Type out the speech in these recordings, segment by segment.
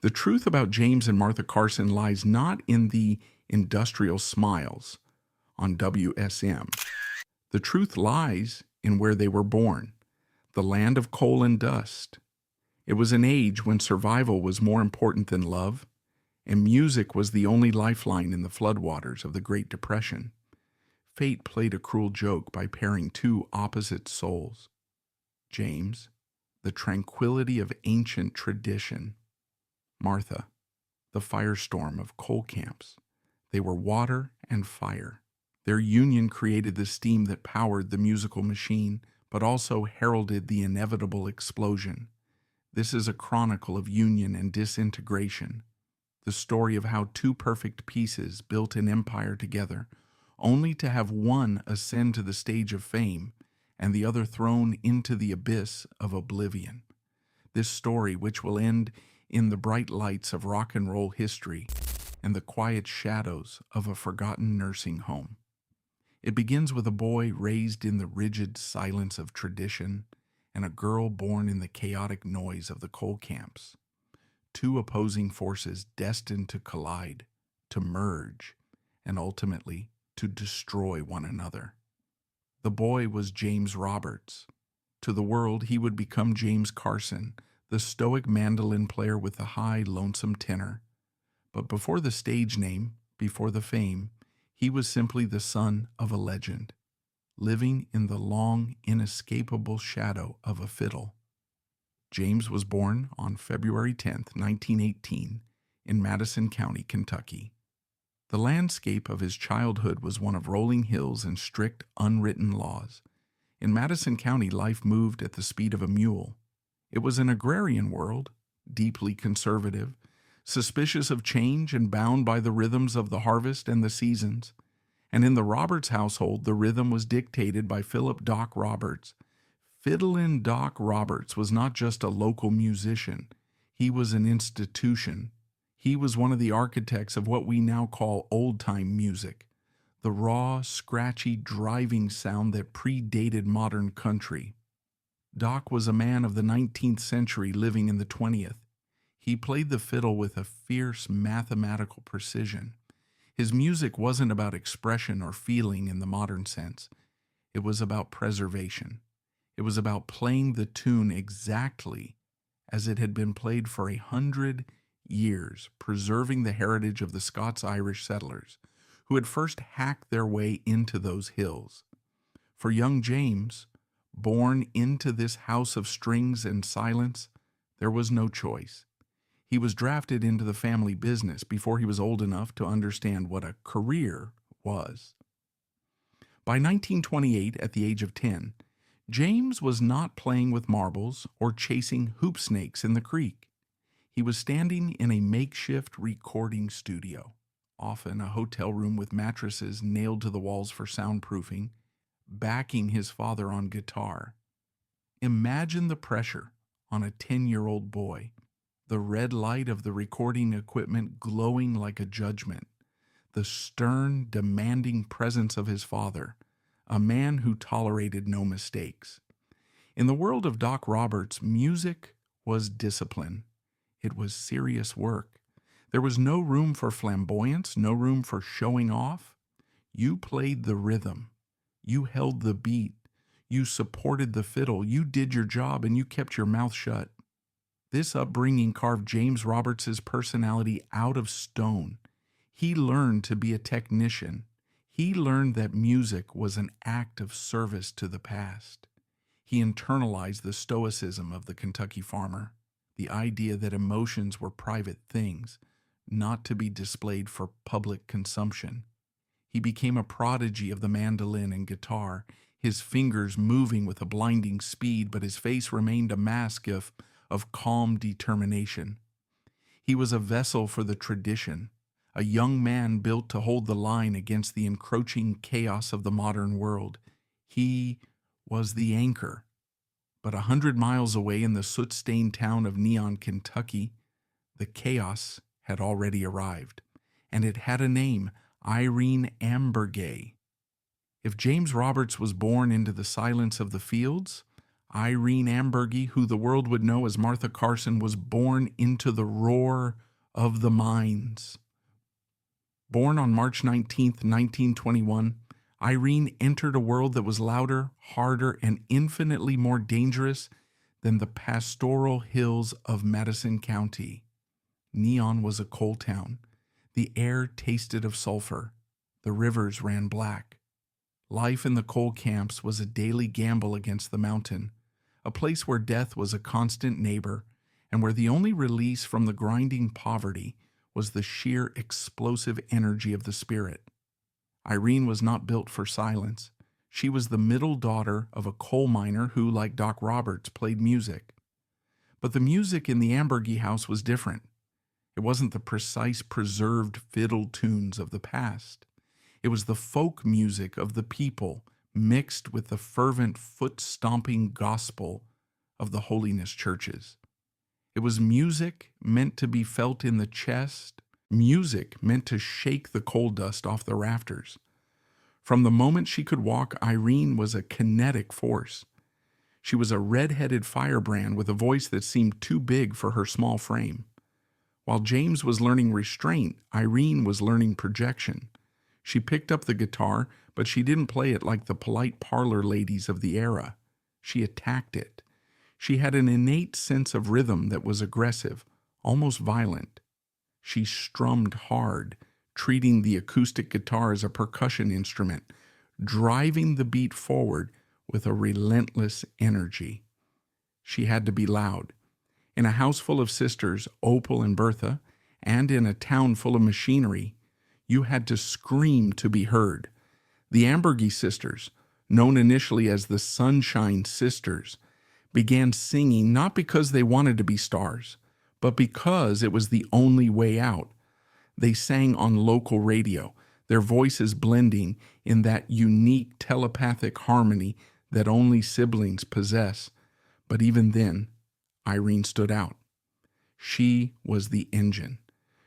The truth about James and Martha Carson lies not in the industrial smiles on WSM. The truth lies in where they were born, the land of coal and dust. It was an age when survival was more important than love, and music was the only lifeline in the floodwaters of the Great Depression. Fate played a cruel joke by pairing two opposite souls. James, the tranquility of ancient tradition. Martha, the firestorm of coal camps. They were water and fire. Their union created the steam that powered the musical machine, but also heralded the inevitable explosion. This is a chronicle of union and disintegration, the story of how two perfect pieces built an empire together, only to have one ascend to the stage of fame and the other thrown into the abyss of oblivion. This story, which will end in the bright lights of rock and roll history and the quiet shadows of a forgotten nursing home. It begins with a boy raised in the rigid silence of tradition and a girl born in the chaotic noise of the coal camps. Two opposing forces destined to collide, to merge, and ultimately to destroy one another. The boy was James Roberts. To the world, he would become James Carson, the stoic mandolin player with the high, lonesome tenor. But before the stage name, before the fame, he was simply the son of a legend, living in the long, inescapable shadow of a fiddle. James was born on February 10, 1918, in Madison County, Kentucky. The landscape of his childhood was one of rolling hills and strict, unwritten laws. In Madison County, life moved at the speed of a mule. It was an agrarian world, deeply conservative, suspicious of change and bound by the rhythms of the harvest and the seasons. And in the Roberts household, the rhythm was dictated by Philip Doc Roberts. Fiddlin' Doc Roberts was not just a local musician. He was an institution. He was one of the architects of what we now call old-time music, the raw, scratchy, driving sound that predated modern country. Doc was a man of the 19th century living in the 20th. He played the fiddle with a fierce mathematical precision. His music wasn't about expression or feeling in the modern sense. It was about preservation. It was about playing the tune exactly as it had been played for 100 years, preserving the heritage of the Scots-Irish settlers who had first hacked their way into those hills. For young James, born into this house of strings and silence, there was no choice. He was drafted into the family business before he was old enough to understand what a career was. By 1928, at the age of 10, James was not playing with marbles or chasing hoop snakes in the creek. He was standing in a makeshift recording studio, often a hotel room with mattresses nailed to the walls for soundproofing, backing his father on guitar. Imagine the pressure on a 10-year-old boy, the red light of the recording equipment glowing like a judgment, the stern, demanding presence of his father, a man who tolerated no mistakes. In the world of Doc Roberts, music was discipline. It was serious work. There was no room for flamboyance, no room for showing off. You played the rhythm. You held the beat. You supported the fiddle. You did your job, and you kept your mouth shut. This upbringing carved James Roberts' personality out of stone. He learned to be a technician. He learned that music was an act of service to the past. He internalized the stoicism of the Kentucky farmer, the idea that emotions were private things, not to be displayed for public consumption. He became a prodigy of the mandolin and guitar, his fingers moving with a blinding speed, but his face remained a mask of calm determination. He was a vessel for the tradition, a young man built to hold the line against the encroaching chaos of the modern world. He was the anchor. But 100 miles away in the soot-stained town of Neon, Kentucky, the chaos had already arrived, and it had a name, Irene Ambergay. If James Roberts was born into the silence of the fields, Irene Ambergy, who the world would know as Martha Carson, was born into the roar of the mines. Born on March 19th, 1921, Irene entered a world that was louder, harder, and infinitely more dangerous than the pastoral hills of Madison County. Neon was a coal town. The air tasted of sulfur. The rivers ran black. Life in the coal camps was a daily gamble against the mountain, a place where death was a constant neighbor, and where the only release from the grinding poverty was the sheer explosive energy of the spirit. Irene was not built for silence. She was the middle daughter of a coal miner who, like Doc Roberts, played music. But the music in the Ambergy house was different. It wasn't the precise, preserved fiddle tunes of the past. It was the folk music of the people mixed with the fervent, foot-stomping gospel of the holiness churches. It was music meant to be felt in the chest, music meant to shake the coal dust off the rafters. From the moment she could walk, Irene was a kinetic force. She was a red-headed firebrand with a voice that seemed too big for her small frame. While James was learning restraint, Irene was learning projection. She picked up the guitar, but she didn't play it like the polite parlor ladies of the era. She attacked it. She had an innate sense of rhythm that was aggressive, almost violent. She strummed hard, treating the acoustic guitar as a percussion instrument, driving the beat forward with a relentless energy. She had to be loud. In a house full of sisters, Opal and Bertha, and in a town full of machinery, you had to scream to be heard. The Ambergy sisters, known initially as the Sunshine Sisters, began singing not because they wanted to be stars, but because it was the only way out. They sang on local radio, their voices blending in that unique telepathic harmony that only siblings possess. But even then, Irene stood out. She was the engine.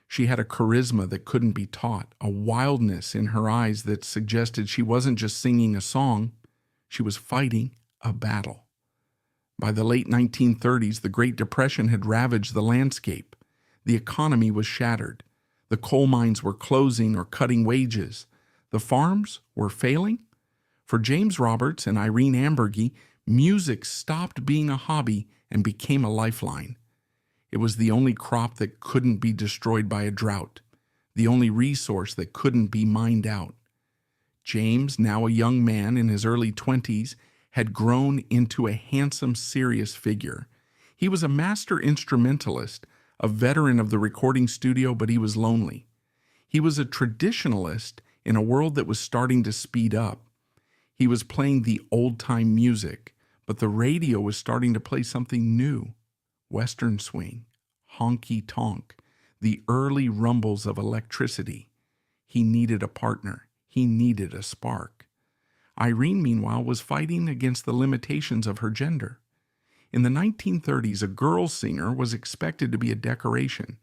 She had a charisma that couldn't be taught, a wildness in her eyes that suggested she wasn't just singing a song, she was fighting a battle. By the late 1930s, the Great Depression had ravaged the landscape. The economy was shattered. The coal mines were closing or cutting wages. The farms were failing. For James Roberts and Irene Ambergy, music stopped being a hobby and became a lifeline. It was the only crop that couldn't be destroyed by a drought, the only resource that couldn't be mined out. James, now a young man in his early 20s, had grown into a handsome, serious figure. He was a master instrumentalist, a veteran of the recording studio, but he was lonely. He was a traditionalist in a world that was starting to speed up. He was playing the old-time music, but the radio was starting to play something new. Western swing, honky-tonk, the early rumbles of electricity. He needed a partner. He needed a spark. Irene, meanwhile, was fighting against the limitations of her gender. In the 1930s, a girl singer was expected to be a decoration.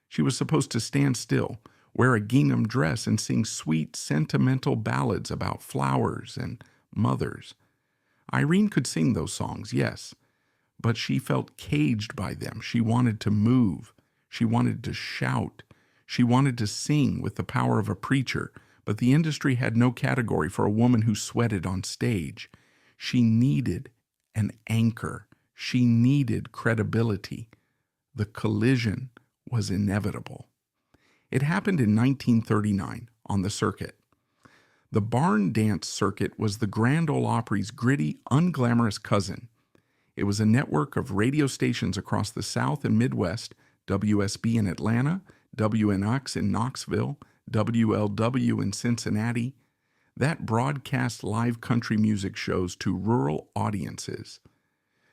She was supposed to stand still, wear a gingham dress, and sing sweet, sentimental ballads about flowers and mothers. Irene could sing those songs, yes, but she felt caged by them. She wanted to move. She wanted to shout. She wanted to sing with the power of a preacher, but the industry had no category for a woman who sweated on stage. She needed an anchor. She needed credibility. The collision was inevitable. It happened in 1939 on the circuit. The barn dance circuit was the Grand Ole Opry's gritty, unglamorous cousin. It was a network of radio stations across the South and Midwest, WSB in Atlanta, WNX in Knoxville, WLW in Cincinnati, that broadcast live country music shows to rural audiences.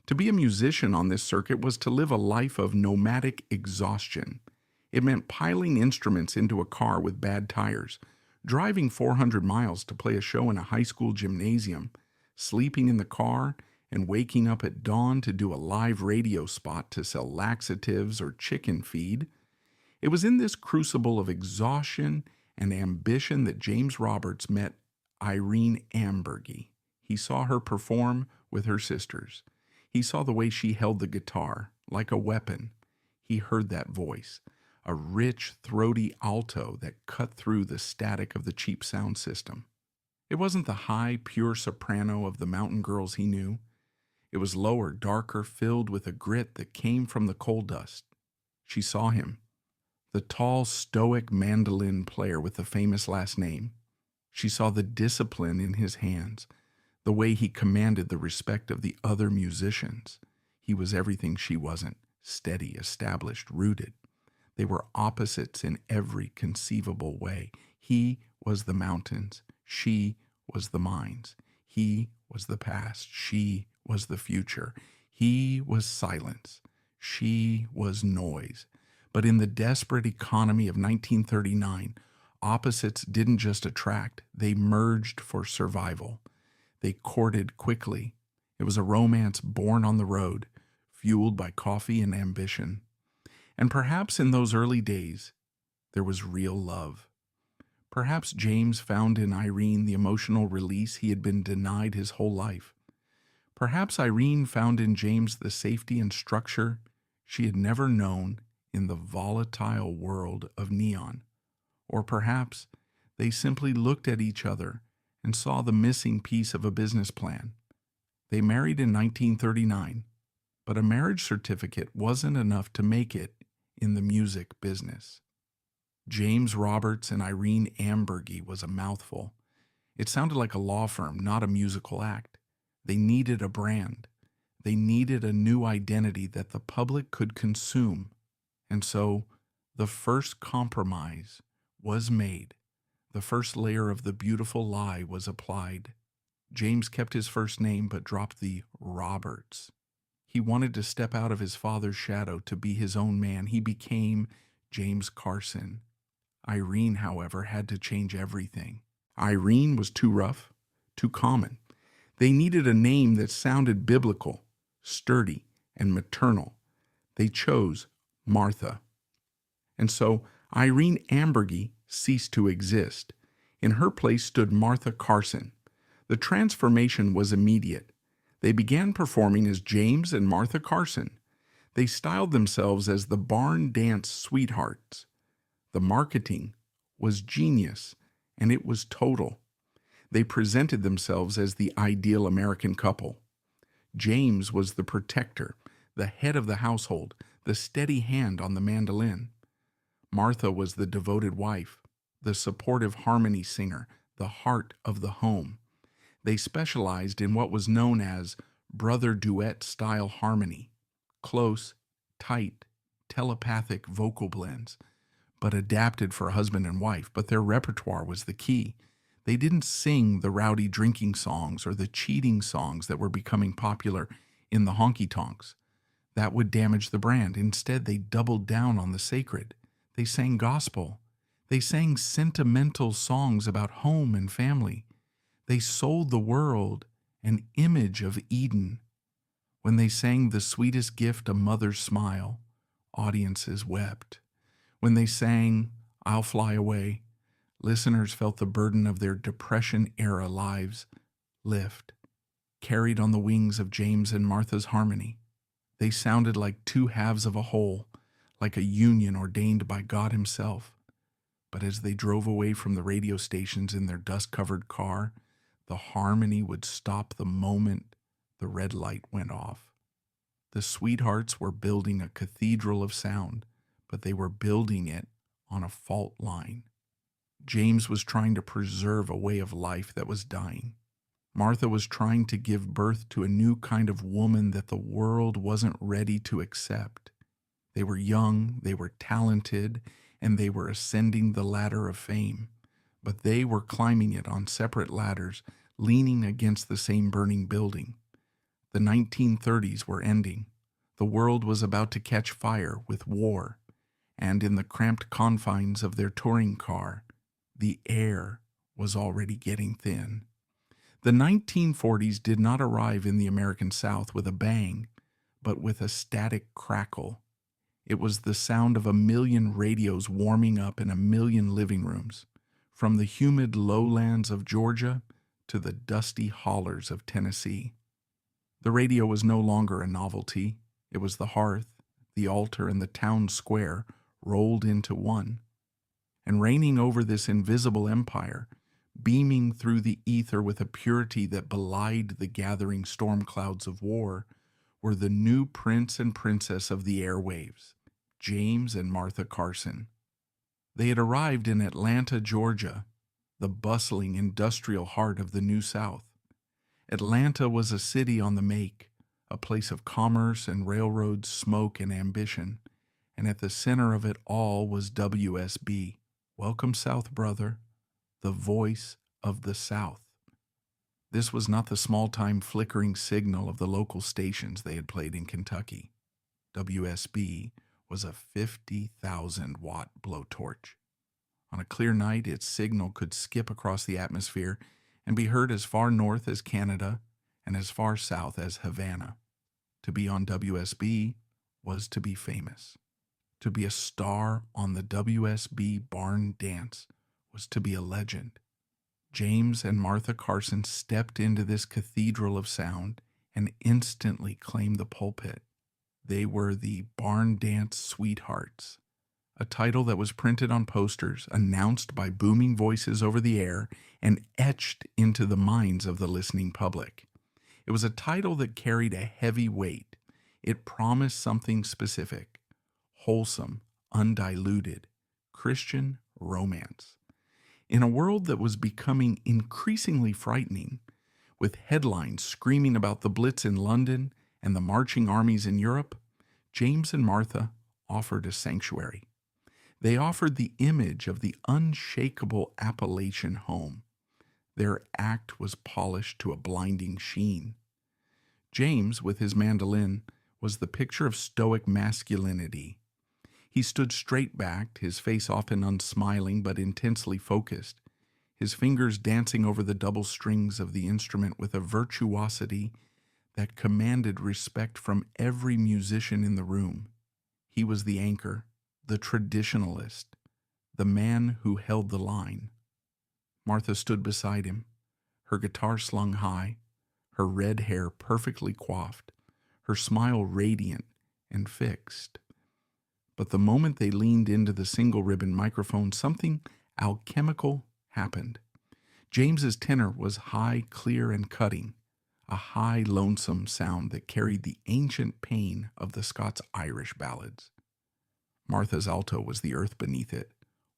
To be a musician on this circuit was to live a life of nomadic exhaustion. It meant piling instruments into a car with bad tires, driving 400 miles to play a show in a high school gymnasium, sleeping in the car, and waking up at dawn to do a live radio spot to sell laxatives or chicken feed. It was in this crucible of exhaustion and ambition that James Roberts met Irene Ambergy. He saw her perform with her sisters. He saw the way she held the guitar, like a weapon. He heard that voice, a rich, throaty alto that cut through the static of the cheap sound system. It wasn't the high, pure soprano of the mountain girls he knew. It was lower, darker, filled with a grit that came from the coal dust. She saw him, the tall, stoic mandolin player with the famous last name. She saw the discipline in his hands, the way he commanded the respect of the other musicians. He was everything she wasn't, steady, established, rooted. They were opposites in every conceivable way. He was the mountains. She was the mines. He was the past. She was the future. He was silence. She was noise. But in the desperate economy of 1939, opposites didn't just attract, they merged for survival. They courted quickly. It was a romance born on the road, fueled by coffee and ambition. And perhaps in those early days, there was real love. Perhaps James found in Irene the emotional release he had been denied his whole life. Perhaps Irene found in James the safety and structure she had never known in the volatile world of neon. Or perhaps they simply looked at each other and saw the missing piece of a business plan. They married in 1939, but a marriage certificate wasn't enough to make it in the music business. James Roberts and Irene Ambergy was a mouthful. It sounded like a law firm, not a musical act. They needed a brand. They needed a new identity that the public could consume. And so the first compromise was made. The first layer of the beautiful lie was applied. James kept his first name but dropped the Roberts. He wanted to step out of his father's shadow to be his own man. He became James Carson. Irene, however, had to change everything. Irene was too rough, too common. They needed a name that sounded biblical, sturdy, and maternal. They chose Martha. And so Irene Ambergy ceased to exist. In her place stood Martha Carson. The transformation was immediate. They began performing as James and Martha Carson. They styled themselves as the Barn Dance Sweethearts. The marketing was genius, and it was total. They presented themselves as the ideal American couple. James was the protector, the head of the household, the steady hand on the mandolin. Martha was the devoted wife, the supportive harmony singer, the heart of the home. They specialized in what was known as brother duet style harmony, close, tight, telepathic vocal blends, but adapted for husband and wife. But their repertoire was the key. They didn't sing the rowdy drinking songs or the cheating songs that were becoming popular in the honky-tonks. That would damage the brand. Instead, they doubled down on the sacred. They sang gospel. They sang sentimental songs about home and family. They sold the world an image of Eden. When they sang the sweetest gift, a mother's smile, audiences wept. When they sang I'll Fly Away, listeners felt the burden of their Depression-era lives lift, carried on the wings of James and Martha's harmony. They sounded like two halves of a whole, like a union ordained by God himself. But as they drove away from the radio stations in their dust-covered car, the harmony would stop the moment the red light went off. The sweethearts were building a cathedral of sound, but they were building it on a fault line. James was trying to preserve a way of life that was dying. Martha was trying to give birth to a new kind of woman that the world wasn't ready to accept. They were young, they were talented, and they were ascending the ladder of fame. But they were climbing it on separate ladders, leaning against the same burning building. The 1930s were ending. The world was about to catch fire with war. And in the cramped confines of their touring car, the air was already getting thin. The 1940s did not arrive in the American South with a bang, but with a static crackle. It was the sound of 1 million radios warming up in 1 million living rooms, from the humid lowlands of Georgia to the dusty hollers of Tennessee. The radio was no longer a novelty. It was the hearth, the altar, and the town square rolled into one. And reigning over this invisible empire, beaming through the ether with a purity that belied the gathering storm clouds of war, were the new prince and princess of the airwaves, James and Martha Carson. They had arrived in Atlanta, Georgia, the bustling industrial heart of the New South. Atlanta was a city on the make, a place of commerce and railroads, smoke and ambition, and at the center of it all was WSB, Welcome South, Brother, the voice of the South. This was not the small-time flickering signal of the local stations they had played in Kentucky. WSB was a 50,000-watt blowtorch. On a clear night, its signal could skip across the atmosphere and be heard as far north as Canada and as far south as Havana. To be on WSB was to be famous. To be a star on the WSB barn dance was to be a legend. James and Martha Carson stepped into this cathedral of sound and instantly claimed the pulpit. They were the Barn Dance Sweethearts, a title that was printed on posters, announced by booming voices over the air, and etched into the minds of the listening public. It was a title that carried a heavy weight. It promised something specific: wholesome, undiluted, Christian romance. In a world that was becoming increasingly frightening, with headlines screaming about the Blitz in London and the marching armies in Europe, James and Martha offered a sanctuary. They offered the image of the unshakable Appalachian home. Their act was polished to a blinding sheen. James, with his mandolin, was the picture of stoic masculinity. He stood straight-backed, his face often unsmiling but intensely focused, his fingers dancing over the double strings of the instrument with a virtuosity that commanded respect from every musician in the room. He was the anchor, the traditionalist, the man who held the line. Martha stood beside him, her guitar slung high, her red hair perfectly coiffed, her smile radiant and fixed. But the moment they leaned into the single-ribbon microphone, something alchemical happened. James's tenor was high, clear, and cutting, a high, lonesome sound that carried the ancient pain of the Scots-Irish ballads. Martha's alto was the earth beneath it,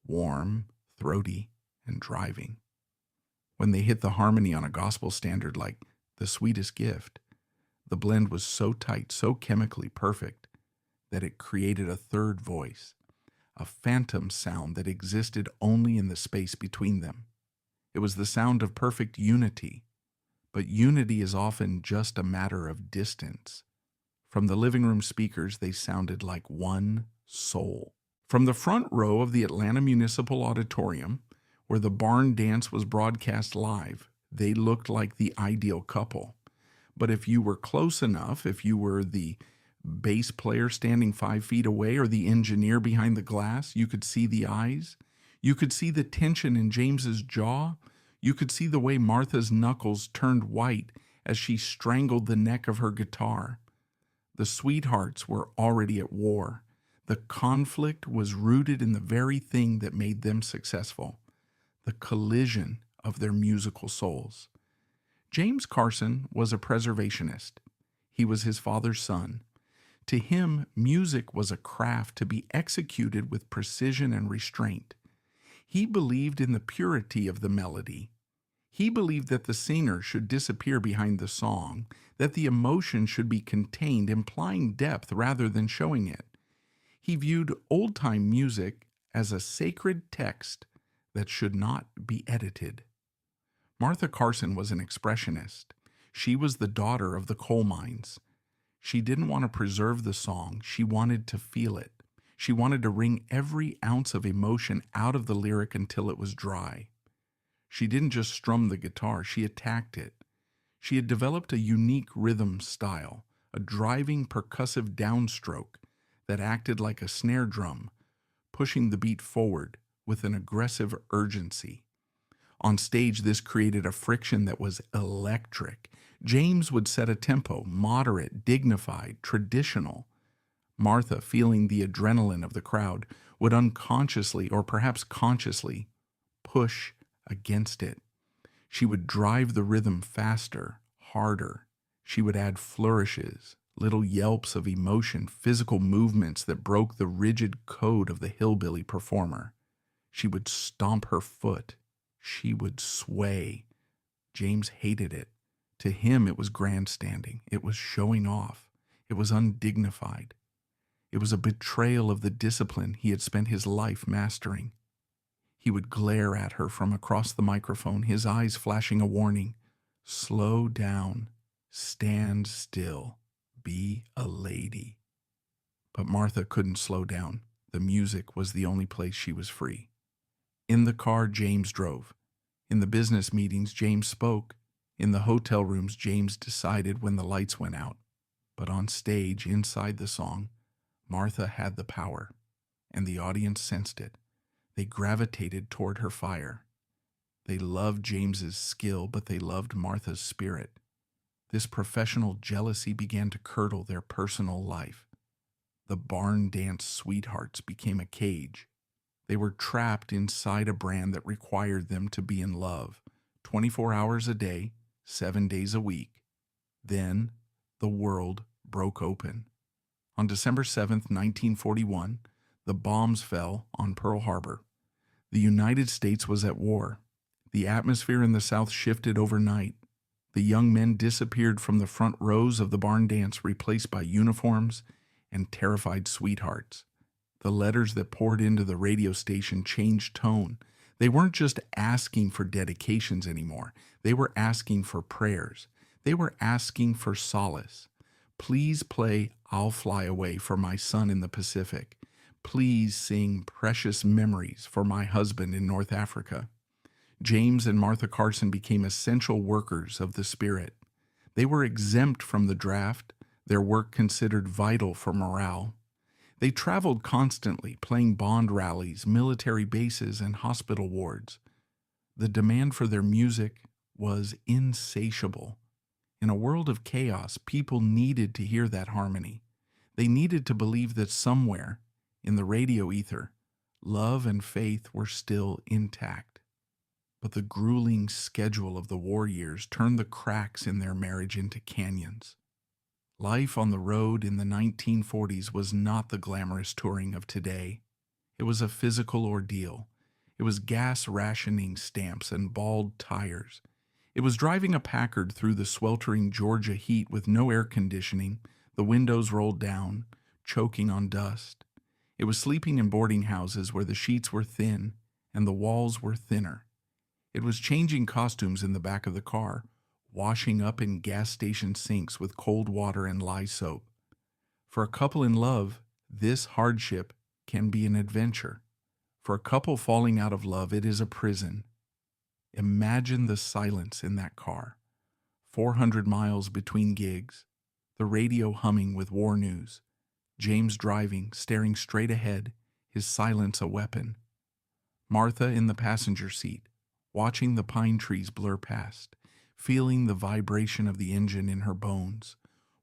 warm, throaty, and driving. When they hit the harmony on a gospel standard like The Sweetest Gift, the blend was so tight, so chemically perfect, that it created a third voice, a phantom sound that existed only in the space between them. It was the sound of perfect unity, but unity is often just a matter of distance. From the living room speakers, they sounded like one soul. From the front row of the Atlanta Municipal Auditorium, where the barn dance was broadcast live, they looked like the ideal couple. But if you were close enough, if you were the bass player standing 5 feet away or the engineer behind the glass, you could see the eyes. You could see the tension in James's jaw. You could see the way Martha's knuckles turned white as she strangled the neck of her guitar. The sweethearts were already at war. The conflict was rooted in the very thing that made them successful, the collision of their musical souls. James Carson was a preservationist. He was his father's son. To him, music was a craft to be executed with precision and restraint. He believed in the purity of the melody. He believed that the singer should disappear behind the song, that the emotion should be contained, implying depth rather than showing it. He viewed old-time music as a sacred text that should not be edited. Martha Carson was an expressionist. She was the daughter of the coal mines. She didn't want to preserve the song. She wanted to feel it. She wanted to wring every ounce of emotion out of the lyric until it was dry. She didn't just strum the guitar, she attacked it. She had developed a unique rhythm style, a driving percussive downstroke that acted like a snare drum, pushing the beat forward with an aggressive urgency. On stage, this created a friction that was electric. James would set a tempo, moderate, dignified, traditional. Martha, feeling the adrenaline of the crowd, would unconsciously or perhaps consciously push against it. She would drive the rhythm faster, harder. She would add flourishes, little yelps of emotion, physical movements that broke the rigid code of the hillbilly performer. She would stomp her foot. She would sway. James hated it. To him, it was grandstanding. It was showing off. It was undignified. It was a betrayal of the discipline he had spent his life mastering. He would glare at her from across the microphone, his eyes flashing a warning. Slow down. Stand still. Be a lady. But Martha couldn't slow down. The music was the only place she was free. In the car, James drove. In the business meetings, James spoke. In the hotel rooms, James decided when the lights went out. But on stage, inside the song, Martha had the power, and the audience sensed it. They gravitated toward her fire. They loved James's skill, but they loved Martha's spirit. This professional jealousy began to curdle their personal life. The barn dance sweethearts became a cage. They were trapped inside a brand that required them to be in love, 24 hours a day, 7 days a week. Then the world broke open. On December 7th, 1941, the bombs fell on Pearl Harbor. The United States was at war. The atmosphere in the South shifted overnight. The young men disappeared from the front rows of the barn dance, replaced by uniforms and terrified sweethearts. The letters that poured into the radio station changed tone. They weren't just asking for dedications anymore. They were asking for prayers. They were asking for solace. Please play I'll Fly Away for my son in the Pacific. Please sing Precious Memories for my husband in North Africa. James and Martha Carson became essential workers of the Spirit. They were exempt from the draft, their work considered vital for morale. They traveled constantly, playing bond rallies, military bases, and hospital wards. The demand for their music was insatiable. In a world of chaos, people needed to hear that harmony. They needed to believe that somewhere, in the radio ether, love and faith were still intact. But the grueling schedule of the war years turned the cracks in their marriage into canyons. Life on the road in the 1940s was not the glamorous touring of today. It was a physical ordeal. It was gas rationing stamps and bald tires. It was driving a Packard through the sweltering Georgia heat with no air conditioning, the windows rolled down, choking on dust. It was sleeping in boarding houses where the sheets were thin and the walls were thinner. It was changing costumes in the back of the car, washing up in gas station sinks with cold water and lye soap. For a couple in love, this hardship can be an adventure. For a couple falling out of love, it is a prison. Imagine the silence in that car. 400 miles between gigs, the radio humming with war news, James driving, staring straight ahead, his silence a weapon. Martha in the passenger seat, watching the pine trees blur past, feeling the vibration of the engine in her bones,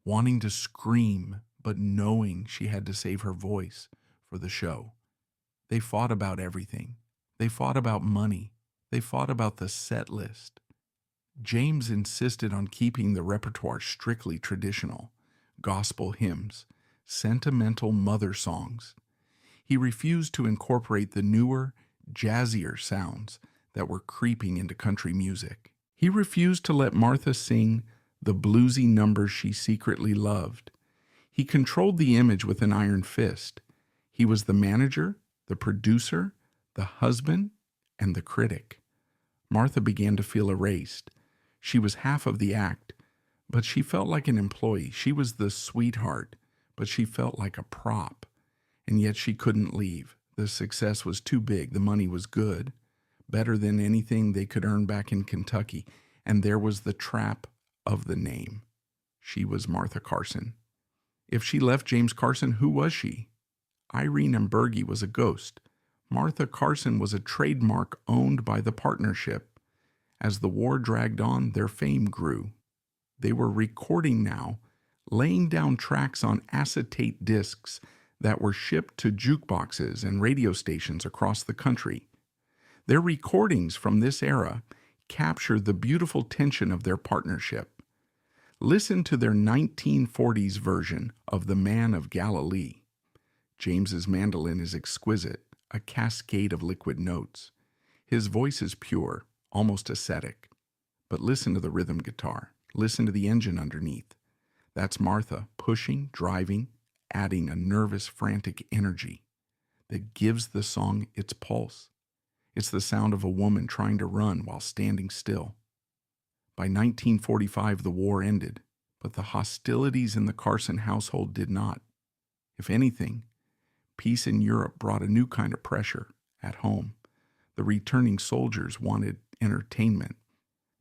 wanting to scream, but knowing she had to save her voice for the show. They fought about everything. They fought about money. They fought about the set list. James insisted on keeping the repertoire strictly traditional, gospel hymns, sentimental mother songs. He refused to incorporate the newer, jazzier sounds that were creeping into country music. He refused to let Martha sing the bluesy numbers she secretly loved. He controlled the image with an iron fist. He was the manager, the producer, the husband, and the critic. Martha began to feel erased. She was half of the act, but she felt like an employee. She was the sweetheart, but she felt like a prop. And yet she couldn't leave. The success was too big. The money was good, better than anything they could earn back in Kentucky. And there was the trap of the name. She was Martha Carson. If she left James Carson, who was she? Irene Berge was a ghost. Martha Carson was a trademark owned by the partnership. As the war dragged on, their fame grew. They were recording now, laying down tracks on acetate discs that were shipped to jukeboxes and radio stations across the country. Their recordings from this era capture the beautiful tension of their partnership. Listen to their 1940s version of The Man of Galilee. James's mandolin is exquisite, a cascade of liquid notes. His voice is pure, almost ascetic. But listen to the rhythm guitar. Listen to the engine underneath. That's Martha pushing, driving, adding a nervous, frantic energy that gives the song its pulse. It's the sound of a woman trying to run while standing still. By 1945, the war ended, but the hostilities in the Carson household did not. If anything, peace in Europe brought a new kind of pressure at home. The returning soldiers wanted entertainment.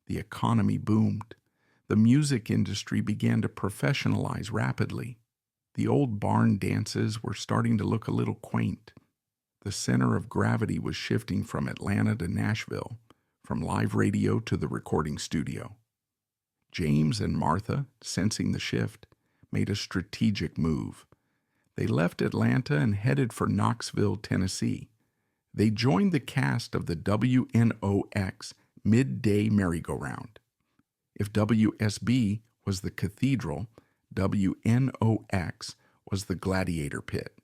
The economy boomed. The music industry began to professionalize rapidly. The old barn dances were starting to look a little quaint. The center of gravity was shifting from Atlanta to Nashville, from live radio to the recording studio. James and Martha, sensing the shift, made a strategic move. They left Atlanta and headed for Knoxville, Tennessee. They joined the cast of the WNOX Midday Merry-Go-Round. If WSB was the cathedral, WNOX was the gladiator pit.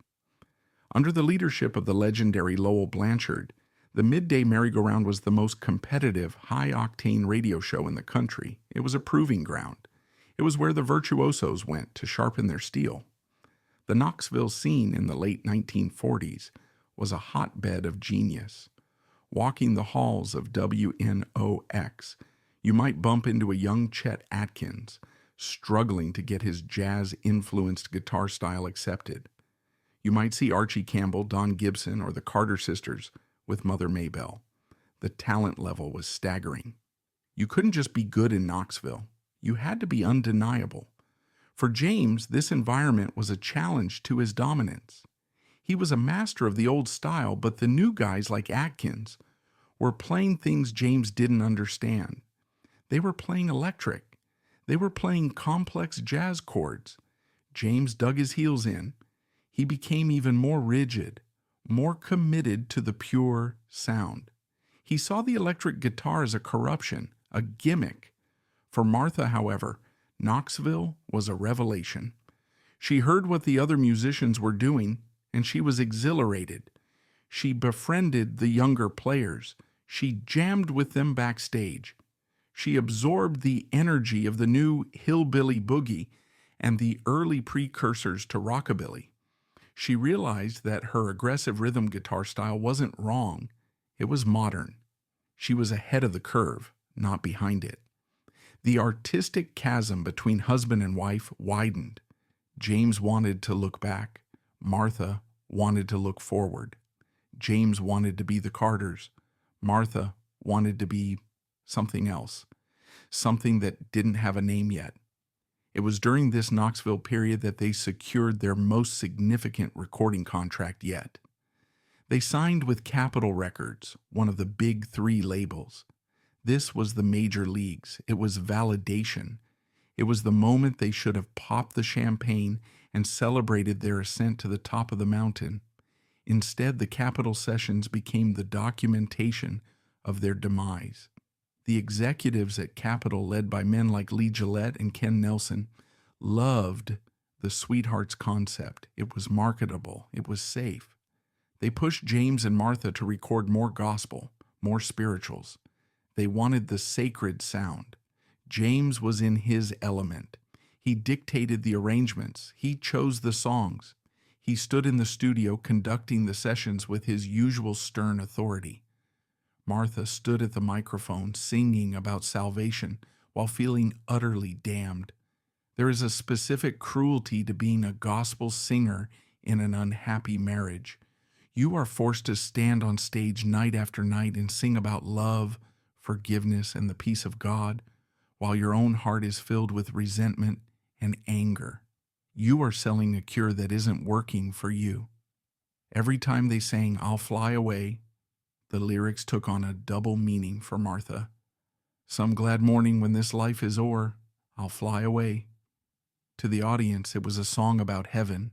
Under the leadership of the legendary Lowell Blanchard, the Midday Merry-Go-Round was the most competitive, high-octane radio show in the country. It was a proving ground. It was where the virtuosos went to sharpen their steel. The Knoxville scene in the late 1940s was a hotbed of genius. Walking the halls of WNOX, you might bump into a young Chet Atkins, struggling to get his jazz-influenced guitar style accepted. You might see Archie Campbell, Don Gibson, or the Carter sisters with Mother Maybelle. The talent level was staggering. You couldn't just be good in Knoxville. You had to be undeniable. For James, this environment was a challenge to his dominance. He was a master of the old style, but the new guys like Atkins were playing things James didn't understand. They were playing electric. They were playing complex jazz chords. James dug his heels in. He became even more rigid, more committed to the pure sound. He saw the electric guitar as a corruption, a gimmick. For Martha, however, Knoxville was a revelation. She heard what the other musicians were doing, and she was exhilarated. She befriended the younger players. She jammed with them backstage. She absorbed the energy of the new hillbilly boogie and the early precursors to rockabilly. She realized that her aggressive rhythm guitar style wasn't wrong. It was modern. She was ahead of the curve, not behind it. The artistic chasm between husband and wife widened. James wanted to look back. Martha wanted to look forward. James wanted to be the Carters. Martha wanted to be something else, something that didn't have a name yet. It was during this Knoxville period that they secured their most significant recording contract yet. They signed with Capitol Records, one of the big three labels. This was the major leagues. It was validation. It was the moment they should have popped the champagne and celebrated their ascent to the top of the mountain. Instead, the Capitol sessions became the documentation of their demise. The executives at Capitol, led by men like Lee Gillette and Ken Nelson, loved the Sweethearts concept. It was marketable. It was safe. They pushed James and Martha to record more gospel, more spirituals. They wanted the sacred sound. James was in his element. He dictated the arrangements. He chose the songs. He stood in the studio conducting the sessions with his usual stern authority. Martha stood at the microphone singing about salvation while feeling utterly damned. There is a specific cruelty to being a gospel singer in an unhappy marriage. You are forced to stand on stage night after night and sing about love, forgiveness, and the peace of God, while your own heart is filled with resentment and anger. You are selling a cure that isn't working for you. Every time they sang, "I'll Fly Away," the lyrics took on a double meaning for Martha. Some glad morning when this life is o'er, I'll fly away. To the audience, it was a song about heaven.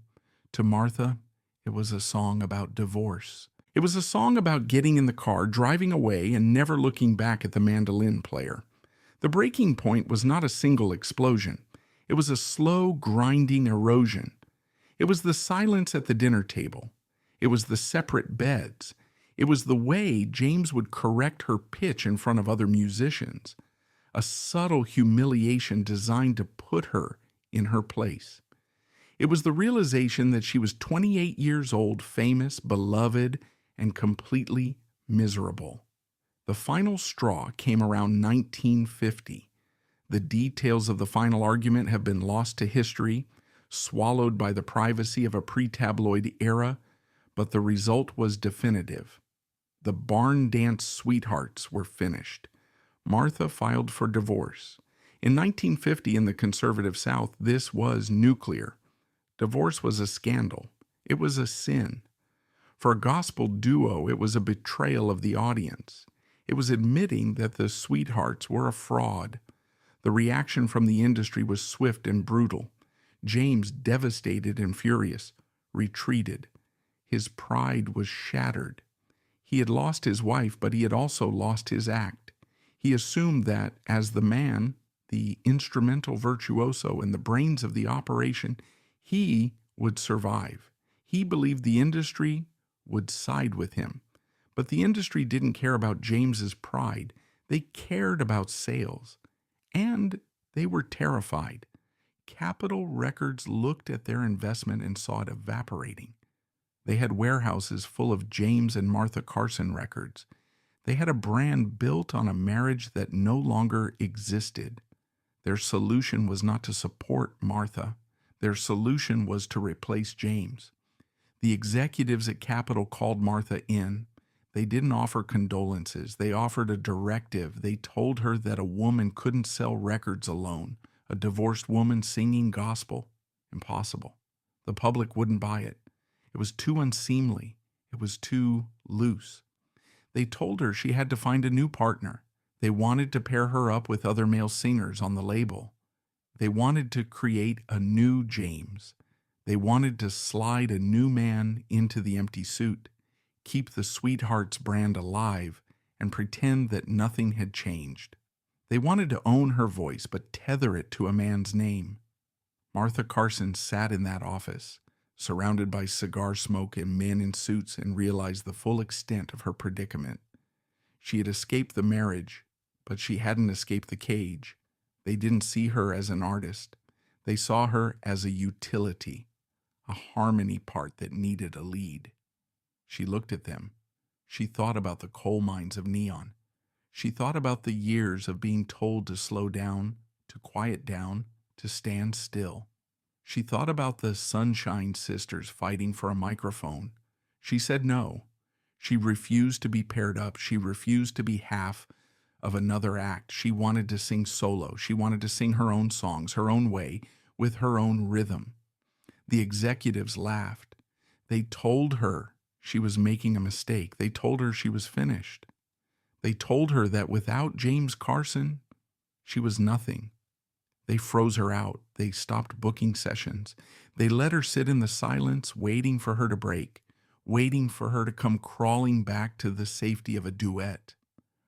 To Martha, it was a song about divorce. It was a song about getting in the car, driving away, and never looking back at the mandolin player. The breaking point was not a single explosion. It was a slow, grinding erosion. It was the silence at the dinner table. It was the separate beds. It was the way James would correct her pitch in front of other musicians. A subtle humiliation designed to put her in her place. It was the realization that she was 28 years old, famous, beloved, and completely miserable. The final straw came around 1950. The details of the final argument have been lost to history, swallowed by the privacy of a pre-tabloid era, but the result was definitive. The barn dance sweethearts were finished. Martha filed for divorce. In 1950, in the conservative South, this was nuclear. Divorce was a scandal. It was a sin. For a gospel duo, it was a betrayal of the audience. It was admitting that the sweethearts were a fraud. The reaction from the industry was swift and brutal. James, devastated and furious, retreated. His pride was shattered. He had lost his wife, but he had also lost his act. He assumed that, as the man, the instrumental virtuoso and the brains of the operation, he would survive. He believed the industry would side with him. But the industry didn't care about James's pride. They cared about sales. And they were terrified. Capitol Records looked at their investment and saw it evaporating. They had warehouses full of James and Martha Carson records. They had a brand built on a marriage that no longer existed. Their solution was not to support Martha. Their solution was to replace James. The executives at Capitol called Martha in. They didn't offer condolences. They offered a directive. They told her that a woman couldn't sell records alone. A divorced woman singing gospel. Impossible. The public wouldn't buy it. It was too unseemly. It was too loose. They told her she had to find a new partner. They wanted to pair her up with other male singers on the label. They wanted to create a new James. They wanted to slide a new man into the empty suit, keep the Sweethearts brand alive, and pretend that nothing had changed. They wanted to own her voice, but tether it to a man's name. Martha Carson sat in that office, surrounded by cigar smoke and men in suits, and realized the full extent of her predicament. She had escaped the marriage, but she hadn't escaped the cage. They didn't see her as an artist. They saw her as a utility, a harmony part that needed a lead. She looked at them. She thought about the coal mines of neon. She thought about the years of being told to slow down, to quiet down, to stand still. She thought about the Sunshine Sisters fighting for a microphone. She said no. She refused to be paired up. She refused to be half of another act. She wanted to sing solo. She wanted to sing her own songs, her own way, with her own rhythm. The executives laughed. They told her she was making a mistake. They told her she was finished. They told her that without James Carson, she was nothing. They froze her out. They stopped booking sessions. They let her sit in the silence, waiting for her to break, waiting for her to come crawling back to the safety of a duet.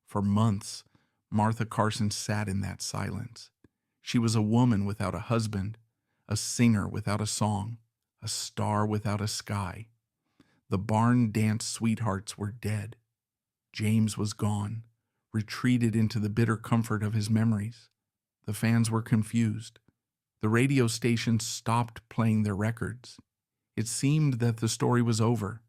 For months, Martha Carson sat in that silence. She was a woman without a husband, a singer without a song, a star without a sky. The barn dance sweethearts were dead. James was gone, retreated into the bitter comfort of his memories. The fans were confused. The radio stations stopped playing their records. It seemed that the story was over.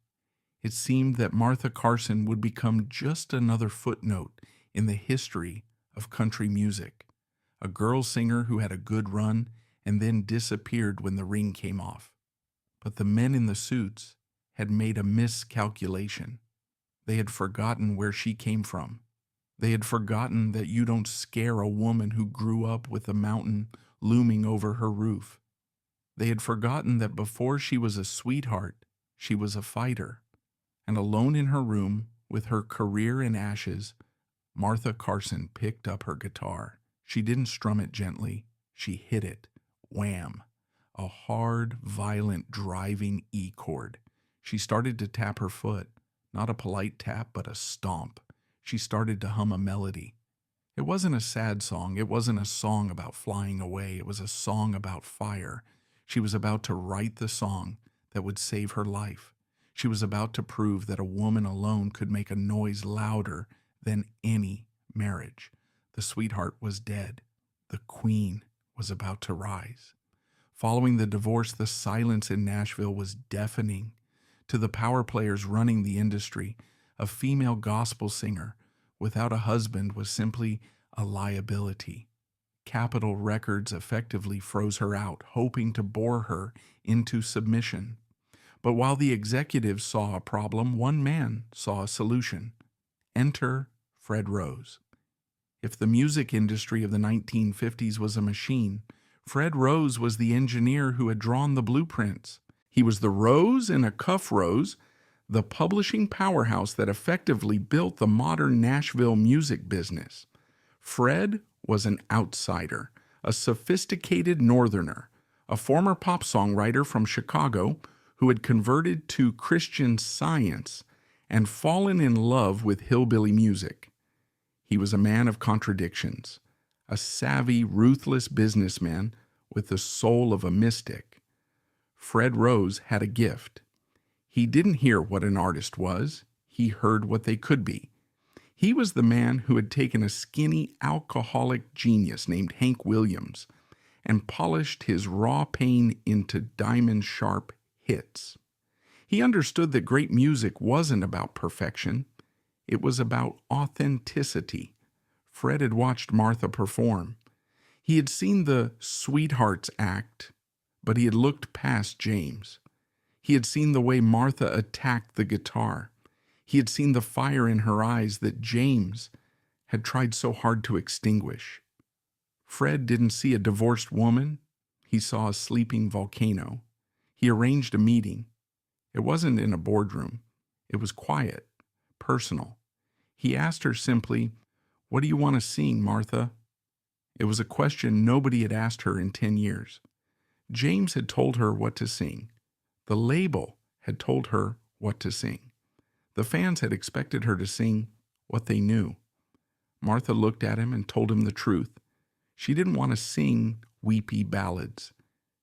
It seemed that Martha Carson would become just another footnote in the history of country music, a girl singer who had a good run and then disappeared when the ring came off. But the men in the suits had made a miscalculation. They had forgotten where she came from. They had forgotten that you don't scare a woman who grew up with a mountain looming over her roof. They had forgotten that before she was a sweetheart, she was a fighter. And alone in her room, with her career in ashes, Martha Carson picked up her guitar. She didn't strum it gently. She hit it. Wham! A hard, violent, driving E chord. She started to tap her foot. Not a polite tap, but a stomp. She started to hum a melody. It wasn't a sad song. It wasn't a song about flying away. It was a song about fire. She was about to write the song that would save her life. She was about to prove that a woman alone could make a noise louder than any marriage. The sweetheart was dead. The queen was about to rise. Following the divorce, the silence in Nashville was deafening. To the power players running the industry, a female gospel singer without a husband was simply a liability. Capitol Records effectively froze her out, hoping to bore her into submission. But while the executives saw a problem, one man saw a solution. Enter Fred Rose. If the music industry of the 1950s was a machine, Fred Rose was the engineer who had drawn the blueprints. He was the rose in a cuff rose, the publishing powerhouse that effectively built the modern Nashville music business. Fred was an outsider, a sophisticated northerner, a former pop songwriter from Chicago who had converted to Christian Science and fallen in love with hillbilly music. He was a man of contradictions, a savvy, ruthless businessman with the soul of a mystic. Fred Rose had a gift. He didn't hear what an artist was. He heard what they could be. He was the man who had taken a skinny, alcoholic genius named Hank Williams and polished his raw pain into diamond-sharp hits. He understood that great music wasn't about perfection. It was about authenticity. Fred had watched Martha perform. He had seen the Sweethearts act, but he had looked past James. He had seen the way Martha attacked the guitar. He had seen the fire in her eyes that James had tried so hard to extinguish. Fred didn't see a divorced woman. He saw a sleeping volcano. He arranged a meeting. It wasn't in a boardroom. It was quiet, personal. He asked her simply, "What do you want to sing, Martha?" It was a question nobody had asked her in 10 years. James had told her what to sing. The label had told her what to sing. The fans had expected her to sing what they knew. Martha looked at him and told him the truth. She didn't want to sing weepy ballads.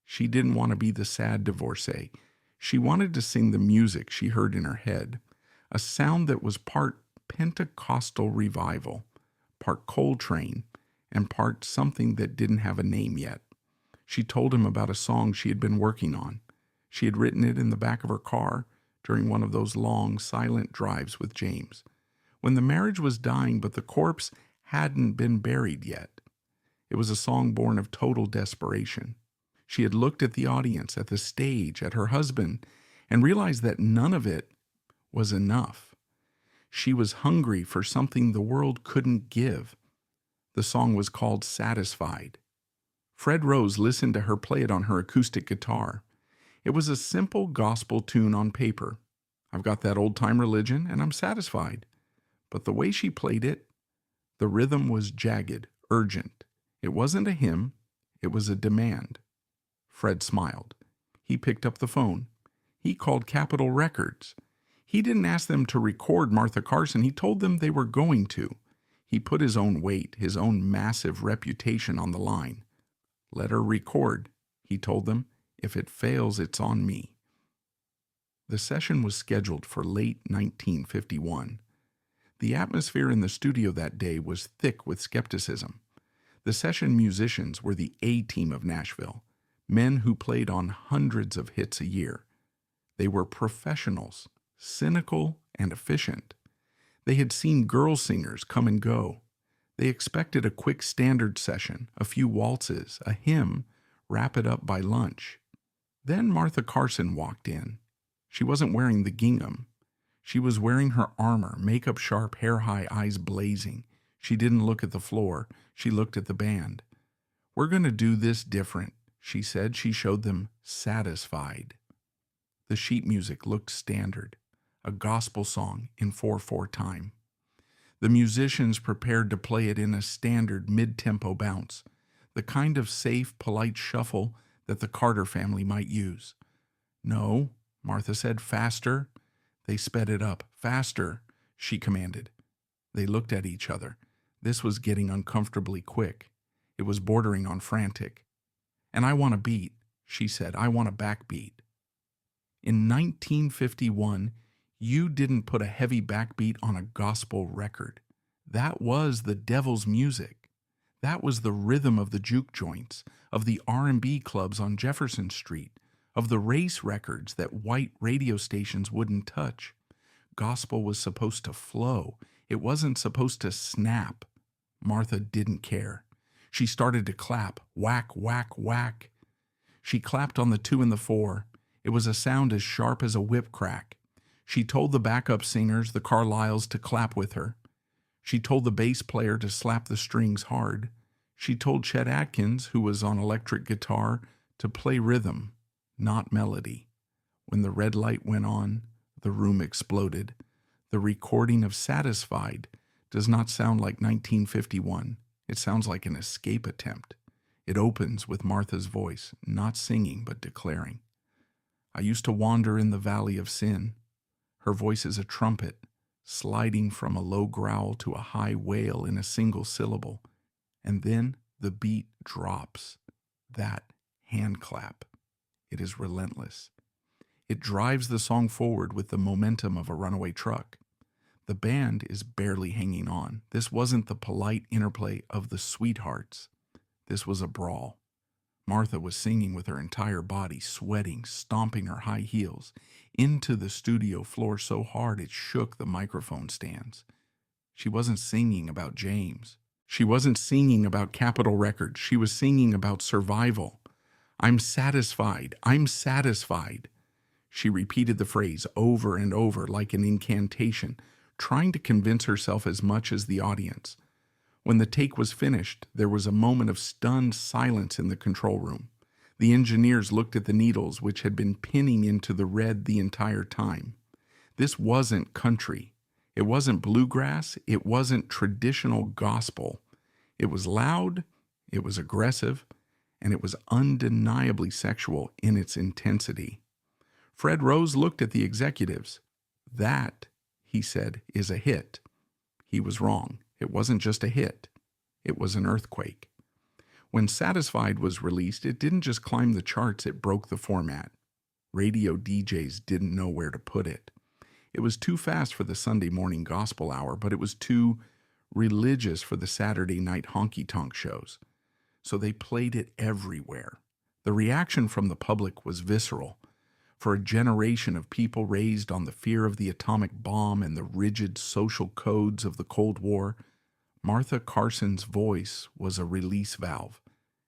She didn't want to be the sad divorcee. She wanted to sing the music she heard in her head, a sound that was part Pentecostal revival, part Coltrane, and part something that didn't have a name yet. She told him about a song she had been working on. She had written it in the back of her car during one of those long, silent drives with James, when the marriage was dying but the corpse hadn't been buried yet. It was a song born of total desperation. She had looked at the audience, at the stage, at her husband, and realized that none of it was enough. She was hungry for something the world couldn't give. The song was called Satisfied. Fred Rose listened to her play it on her acoustic guitar. It was a simple gospel tune on paper. I've got that old-time religion, and I'm satisfied. But the way she played it, the rhythm was jagged, urgent. It wasn't a hymn, it was a demand. Fred smiled. He picked up the phone. He called Capitol Records. He didn't ask them to record Martha Carson. He told them they were going to. He put his own weight, his own massive reputation on the line. "Let her record," he told them. "If it fails, it's on me." The session was scheduled for late 1951. The atmosphere in the studio that day was thick with skepticism. The session musicians were the A-team of Nashville, men who played on hundreds of hits a year. They were professionals, cynical and efficient. They had seen girl singers come and go. They expected a quick standard session, a few waltzes, a hymn, wrap it up by lunch. Then Martha Carson walked in. She wasn't wearing the gingham. She was wearing her armor, makeup sharp, hair high, eyes blazing. She didn't look at the floor. She looked at the band. "We're going to do this different," she said. She showed them Satisfied. The sheet music looked standard, a gospel song in 4/4 time. The musicians prepared to play it in a standard mid-tempo bounce, the kind of safe, polite shuffle that the Carter family might use. "No," Martha said, "faster." They sped it up. "Faster," she commanded. They looked at each other. This was getting uncomfortably quick. It was bordering on frantic. "And I want a beat," she said. "I want a backbeat." In 1951, you didn't put a heavy backbeat on a gospel record. That was the devil's music. That was the rhythm of the juke joints, of the R&B clubs on Jefferson Street, of the race records that white radio stations wouldn't touch. Gospel was supposed to flow. It wasn't supposed to snap. Martha didn't care. She started to clap. Whack, whack, whack. She clapped on the 2 and the 4. It was a sound as sharp as a whip crack. She told the backup singers, the Carlyles, to clap with her. She told the bass player to slap the strings hard. She told Chet Atkins, who was on electric guitar, to play rhythm, not melody. When the red light went on, the room exploded. The recording of Satisfied does not sound like 1951. It sounds like an escape attempt. It opens with Martha's voice, not singing but declaring. "I used to wander in the valley of sin." Her voice is a trumpet, sliding from a low growl to a high wail in a single syllable. And then the beat drops. That hand clap. It is relentless. It drives the song forward with the momentum of a runaway truck. The band is barely hanging on. This wasn't the polite interplay of the sweethearts. This was a brawl. Martha was singing with her entire body, sweating, stomping her high heels into the studio floor so hard it shook the microphone stands. She wasn't singing about James. She wasn't singing about Capitol Records. She was singing about survival. "I'm satisfied. I'm satisfied." She repeated the phrase over and over like an incantation, trying to convince herself as much as the audience. When the take was finished, there was a moment of stunned silence in the control room. The engineers looked at the needles, which had been pinning into the red the entire time. This wasn't country. It wasn't bluegrass. It wasn't traditional gospel. It was loud, it was aggressive, and it was undeniably sexual in its intensity. Fred Rose looked at the executives. "That," he said, "is a hit." He was wrong. It wasn't just a hit. It was an earthquake. When Satisfied was released, it didn't just climb the charts, it broke the format. Radio DJs didn't know where to put it. It was too fast for the Sunday morning gospel hour, but it was too religious for the Saturday night honky-tonk shows. So they played it everywhere. The reaction from the public was visceral. For a generation of people raised on the fear of the atomic bomb and the rigid social codes of the Cold War, Martha Carson's voice was a release valve.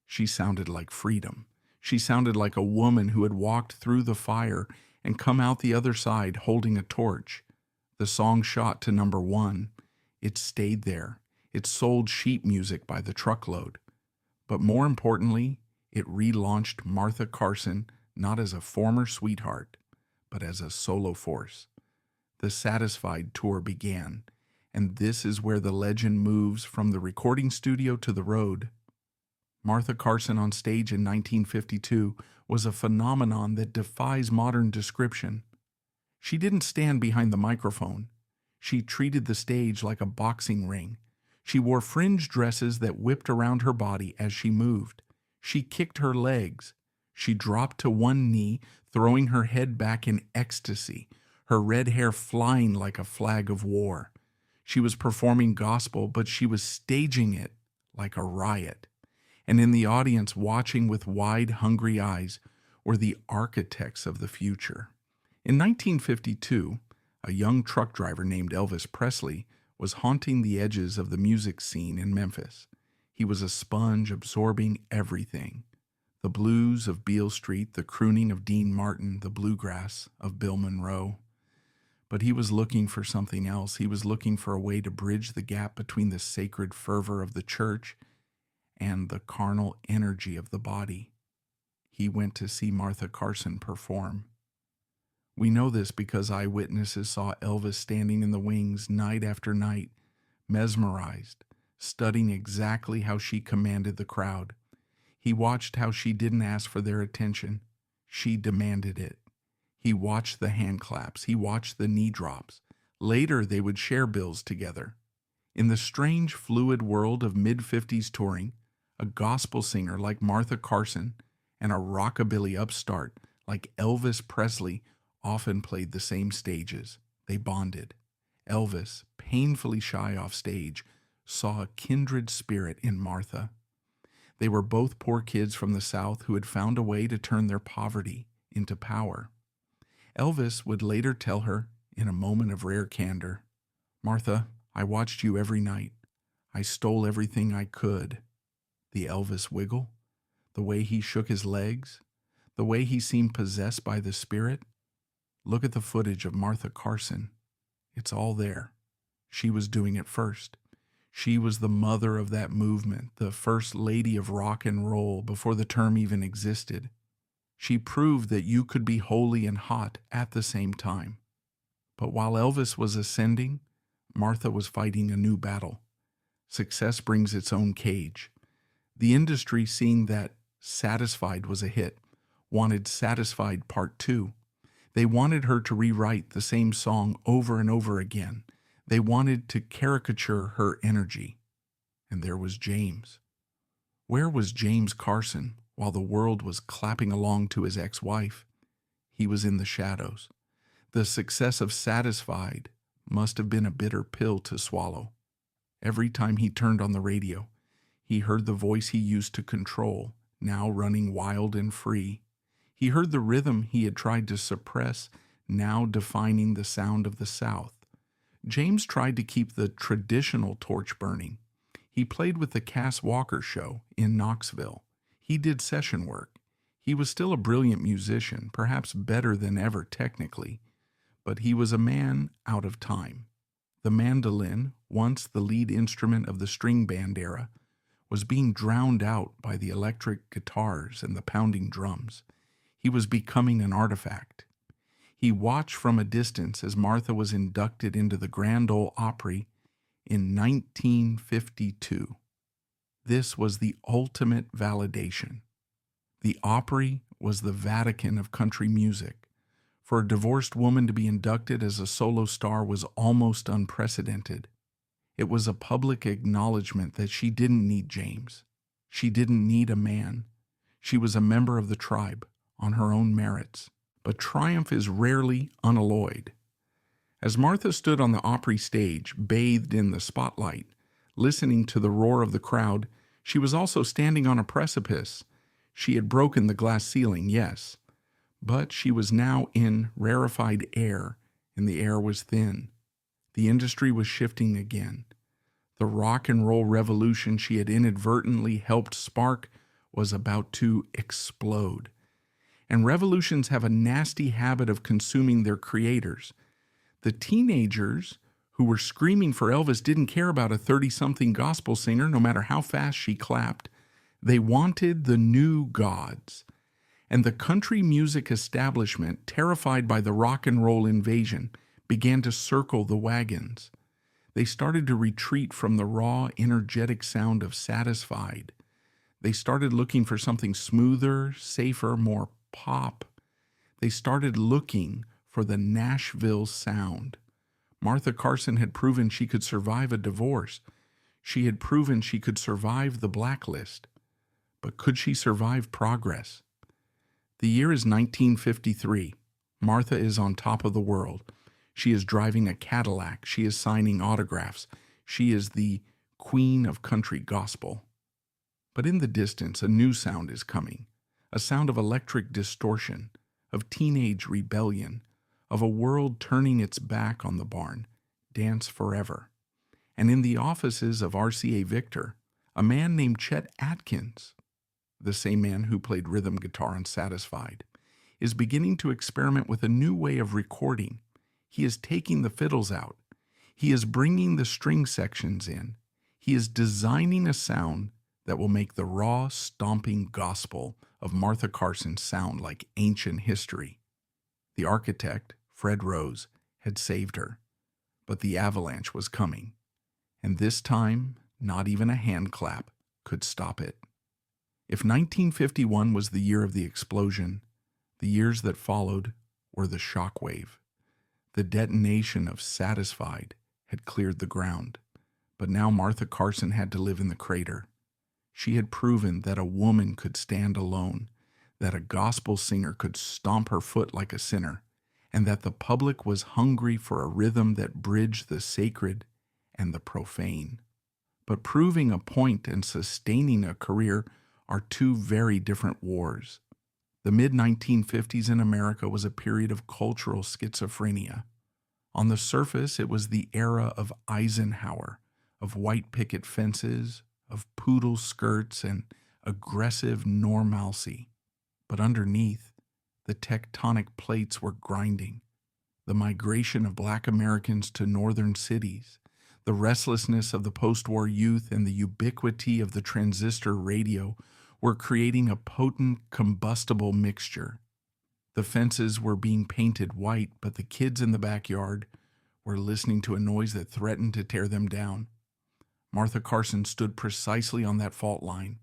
She sounded like freedom. She sounded like a woman who had walked through the fire and come out the other side holding a torch. The song shot to number 1. It stayed there. It sold sheet music by the truckload. But more importantly, it relaunched Martha Carson not as a former sweetheart, but as a solo force. The Satisfied tour began, and this is where the legend moves from the recording studio to the road. Martha Carson on stage in 1952 was a phenomenon that defies modern description. She didn't stand behind the microphone. She treated the stage like a boxing ring. She wore fringe dresses that whipped around her body as she moved. She kicked her legs. She dropped to one knee, throwing her head back in ecstasy, her red hair flying like a flag of war. She was performing gospel, but she was staging it like a riot. And in the audience, watching with wide, hungry eyes, were the architects of the future. In 1952, a young truck driver named Elvis Presley was haunting the edges of the music scene in Memphis. He was a sponge absorbing everything. The blues of Beale Street, the crooning of Dean Martin, the bluegrass of Bill Monroe. But he was looking for something else. He was looking for a way to bridge the gap between the sacred fervor of the church and the carnal energy of the body. He went to see Martha Carson perform. We know this because eyewitnesses saw Elvis standing in the wings night after night, mesmerized, studying exactly how she commanded the crowd. He watched how she didn't ask for their attention. She demanded it. He watched the hand claps. He watched the knee drops. Later, they would share bills together. In the strange, fluid world of mid-50s touring, a gospel singer like Martha Carson and a rockabilly upstart like Elvis Presley often played the same stages. They bonded. Elvis, painfully shy off stage, saw a kindred spirit in Martha. They were both poor kids from the South who had found a way to turn their poverty into power. Elvis would later tell her, in a moment of rare candor, "Martha, I watched you every night. I stole everything I could." The Elvis wiggle, the way he shook his legs, the way he seemed possessed by the Spirit. Look at the footage of Martha Carson. It's all there. She was doing it first. She was the mother of that movement, the first lady of rock and roll before the term even existed. She proved that you could be holy and hot at the same time. But while Elvis was ascending, Martha was fighting a new battle. Success brings its own cage. The industry, seeing that Satisfied was a hit, wanted Satisfied Part 2. They wanted her to rewrite the same song over and over again. They wanted to caricature her energy. And there was James. Where was James Carson while the world was clapping along to his ex-wife? He was in the shadows. The success of Satisfied must have been a bitter pill to swallow. Every time he turned on the radio, he heard the voice he used to control, now running wild and free. He heard the rhythm he had tried to suppress, now defining the sound of the South. James tried to keep the traditional torch burning. He played with the Cass Walker Show in Knoxville. He did session work. He was still a brilliant musician, perhaps better than ever technically, but he was a man out of time. The mandolin, once the lead instrument of the string band era, was being drowned out by the electric guitars and the pounding drums. He was becoming an artifact. He watched from a distance as Martha was inducted into the Grand Ole Opry in 1952. This was the ultimate validation. The Opry was the Vatican of country music. For a divorced woman to be inducted as a solo star was almost unprecedented. It was a public acknowledgement that she didn't need James. She didn't need a man. She was a member of the tribe on her own merits. But triumph is rarely unalloyed. As Martha stood on the Opry stage, bathed in the spotlight, listening to the roar of the crowd, she was also standing on a precipice. She had broken the glass ceiling, yes, but she was now in rarefied air, and the air was thin. The industry was shifting again. The rock and roll revolution she had inadvertently helped spark was about to explode. And revolutions have a nasty habit of consuming their creators. The teenagers who were screaming for Elvis didn't care about a 30-something gospel singer, no matter how fast she clapped. They wanted the new gods. And the country music establishment, terrified by the rock and roll invasion, began to circle the wagons. They started to retreat from the raw, energetic sound of Satisfied. They started looking for something smoother, safer, more pop. They started looking for the Nashville sound. Martha Carson had proven she could survive a divorce. She had proven she could survive the blacklist. But could she survive progress? The year is 1953. Martha is on top of the world. She is driving a Cadillac. She is signing autographs. She is the queen of country gospel. But in the distance, a new sound is coming. A sound of electric distortion, of teenage rebellion, of a world turning its back on the barn, Dance Forever. And in the offices of RCA Victor, a man named Chet Atkins, the same man who played rhythm guitar on Satisfied, is beginning to experiment with a new way of recording. He is taking the fiddles out. He is bringing the string sections in. He is designing a sound that will make the raw, stomping gospel of Martha Carson sound like ancient history. The architect, Fred Rose, had saved her, but the avalanche was coming. And this time, not even a hand clap could stop it. If 1951 was the year of the explosion, the years that followed were the shock wave. The detonation of Satisfied had cleared the ground, but now Martha Carson had to live in the crater. She had proven that a woman could stand alone, that a gospel singer could stomp her foot like a sinner, and that the public was hungry for a rhythm that bridged the sacred and the profane. But proving a point and sustaining a career are two very different wars. The mid-1950s in America was a period of cultural schizophrenia. On the surface, it was the era of Eisenhower, of white picket fences, of poodle skirts, and aggressive normalcy. But underneath, the tectonic plates were grinding. The migration of Black Americans to northern cities, the restlessness of the post-war youth, and the ubiquity of the transistor radio were creating a potent, combustible mixture. The fences were being painted white, but the kids in the backyard were listening to a noise that threatened to tear them down. Martha Carson stood precisely on that fault line.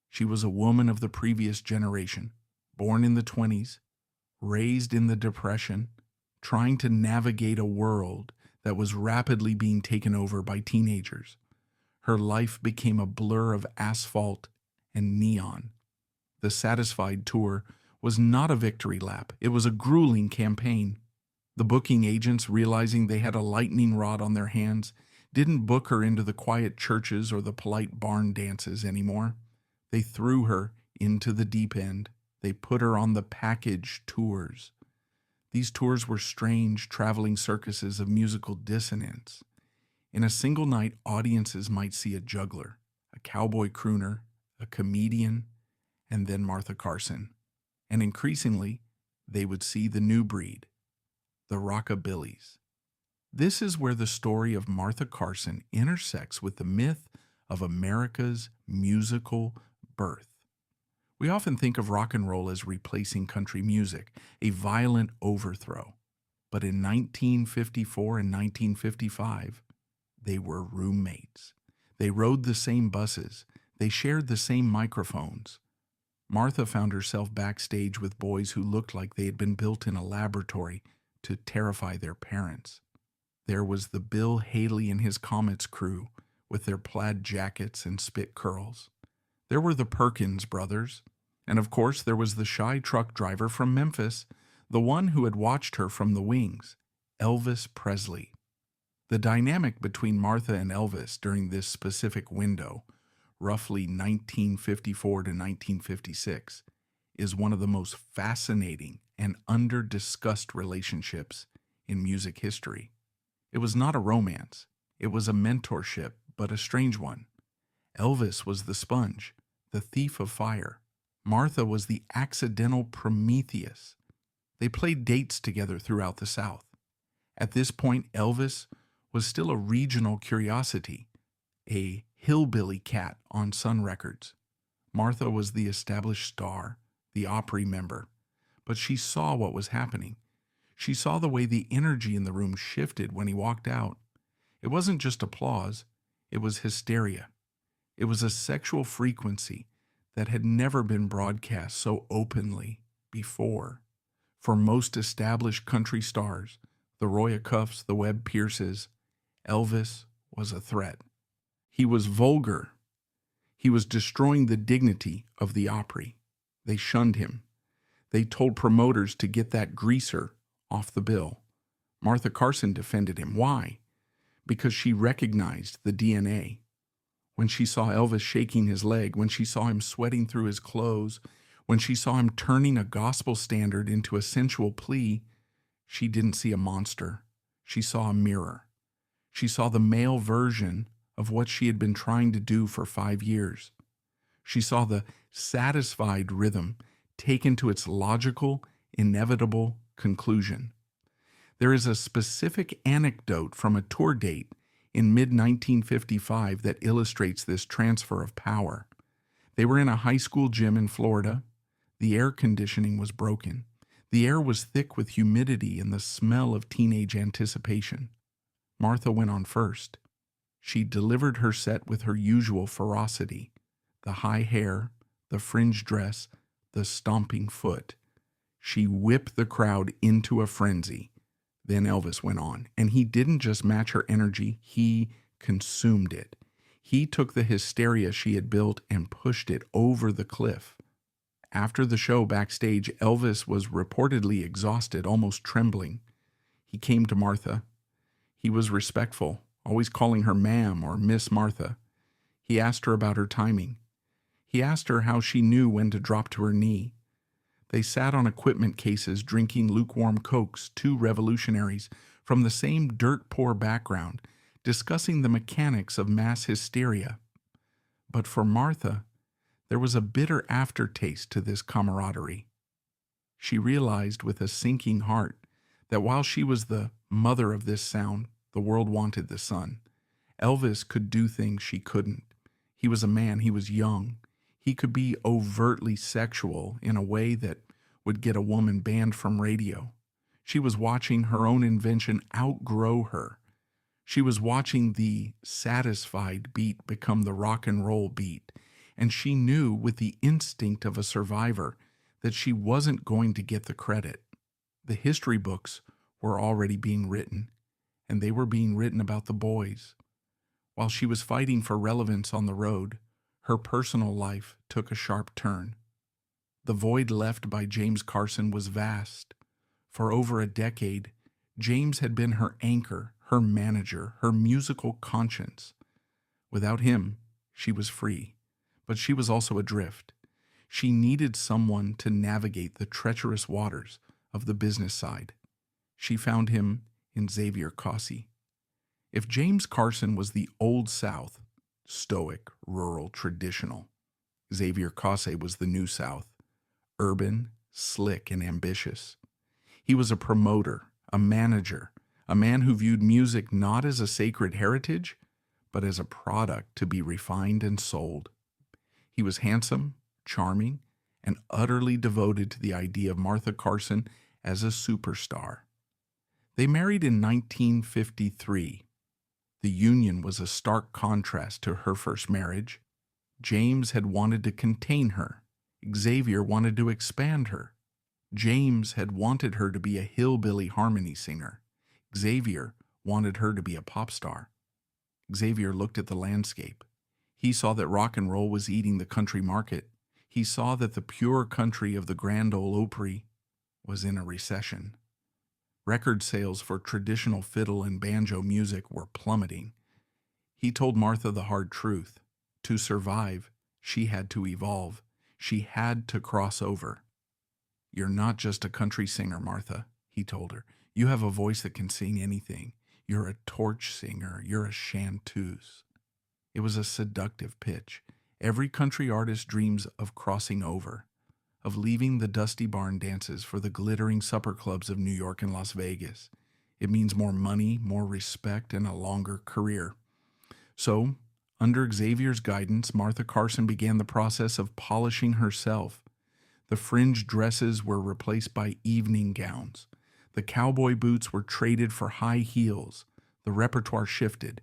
She was a woman of the previous generation, born in the 20s, raised in the Depression, trying to navigate a world that was rapidly being taken over by teenagers. Her life became a blur of asphalt and neon. The Satisfied tour was not a victory lap. It was a grueling campaign. The booking agents, realizing they had a lightning rod on their hands, didn't book her into the quiet churches or the polite barn dances anymore. They threw her into the deep end. They put her on the package tours. These tours were strange, traveling circuses of musical dissonance. In a single night, audiences might see a juggler, a cowboy crooner, a comedian, and then Martha Carson. And increasingly, they would see the new breed, the rockabillys. This is where the story of Martha Carson intersects with the myth of America's musical birth. We often think of rock and roll as replacing country music, a violent overthrow. But in 1954 and 1955, they were roommates. They rode the same buses. They shared the same microphones. Martha found herself backstage with boys who looked like they had been built in a laboratory to terrify their parents. There was the Bill Haley and his Comets crew with their plaid jackets and spit curls. There were the Perkins brothers. And of course, there was the shy truck driver from Memphis, the one who had watched her from the wings, Elvis Presley. The dynamic between Martha and Elvis during this specific window, roughly 1954 to 1956, is one of the most fascinating and under-discussed relationships in music history. It was not a romance. It was a mentorship, but a strange one. Elvis was the sponge, the thief of fire. Martha was the accidental Prometheus. They played dates together throughout the South. At this point, Elvis was still a regional curiosity, a hillbilly cat on Sun Records. Martha was the established star, the Opry member. But she saw what was happening. She saw the way the energy in the room shifted when he walked out. It wasn't just applause, it was hysteria. It was a sexual frequency that had never been broadcast so openly before. For most established country stars, the Roy Acuffs, the Webb Pierces, Elvis was a threat. He was vulgar. He was destroying the dignity of the Opry. They shunned him. They told promoters to get that greaser off the bill. Martha Carson defended him. Why? Because she recognized the DNA. When she saw Elvis shaking his leg, when she saw him sweating through his clothes, when she saw him turning a gospel standard into a sensual plea, she didn't see a monster. She saw a mirror. She saw the male version of what she had been trying to do for 5 years. She saw the satisfied rhythm taken to its logical, inevitable conclusion. There is a specific anecdote from a tour date in mid-1955 that illustrates this transfer of power. They were in a high school gym in Florida. The air conditioning was broken. The air was thick with humidity and the smell of teenage anticipation. Martha went on first. She delivered her set with her usual ferocity, the high hair, the fringe dress, the stomping foot. She whipped the crowd into a frenzy. Then Elvis went on, and he didn't just match her energy, he consumed it. He took the hysteria she had built and pushed it over the cliff. After the show backstage, Elvis was reportedly exhausted, almost trembling. He came to Martha. He was respectful, always calling her ma'am or Miss Martha. He asked her about her timing. He asked her how she knew when to drop to her knee. They sat on equipment cases drinking lukewarm Cokes, two revolutionaries from the same dirt-poor background, discussing the mechanics of mass hysteria. But for Martha, there was a bitter aftertaste to this camaraderie. She realized with a sinking heart that while she was the mother of this sound, the world wanted the son. Elvis could do things she couldn't. He was a man, he was young. He could be overtly sexual in a way that would get a woman banned from radio. She was watching her own invention outgrow her. She was watching the satisfied beat become the rock and roll beat, and she knew with the instinct of a survivor that she wasn't going to get the credit. The history books were already being written, and they were being written about the boys. While she was fighting for relevance on the road, her personal life took a sharp turn. The void left by James Carson was vast. For over a decade, James had been her anchor, her manager, her musical conscience. Without him, she was free, but she was also adrift. She needed someone to navigate the treacherous waters of the business side. She found him in Xavier Cossey. If James Carson was the old South, stoic, rural, traditional, Xavier Cossey was the new South, urban, slick, and ambitious. He was a promoter, a manager, a man who viewed music not as a sacred heritage, but as a product to be refined and sold. He was handsome, charming, and utterly devoted to the idea of Martha Carson as a superstar. They married in 1953. The union was a stark contrast to her first marriage. James had wanted to contain her. Xavier wanted to expand her. James had wanted her to be a hillbilly harmony singer. Xavier wanted her to be a pop star. Xavier looked at the landscape. He saw that rock and roll was eating the country market. He saw that the pure country of the Grand Ole Opry was in a recession. Record sales for traditional fiddle and banjo music were plummeting. He told Martha the hard truth. To survive, she had to evolve. She had to cross over. "You're not just a country singer, Martha," he told her. "You have a voice that can sing anything. You're a torch singer. You're a chanteuse." It was a seductive pitch. Every country artist dreams of crossing over, of leaving the dusty barn dances for the glittering supper clubs of New York and Las Vegas. It means more money, more respect, and a longer career. So, under Xavier's guidance, Martha Carson began the process of polishing herself. The fringe dresses were replaced by evening gowns. The cowboy boots were traded for high heels. The repertoire shifted.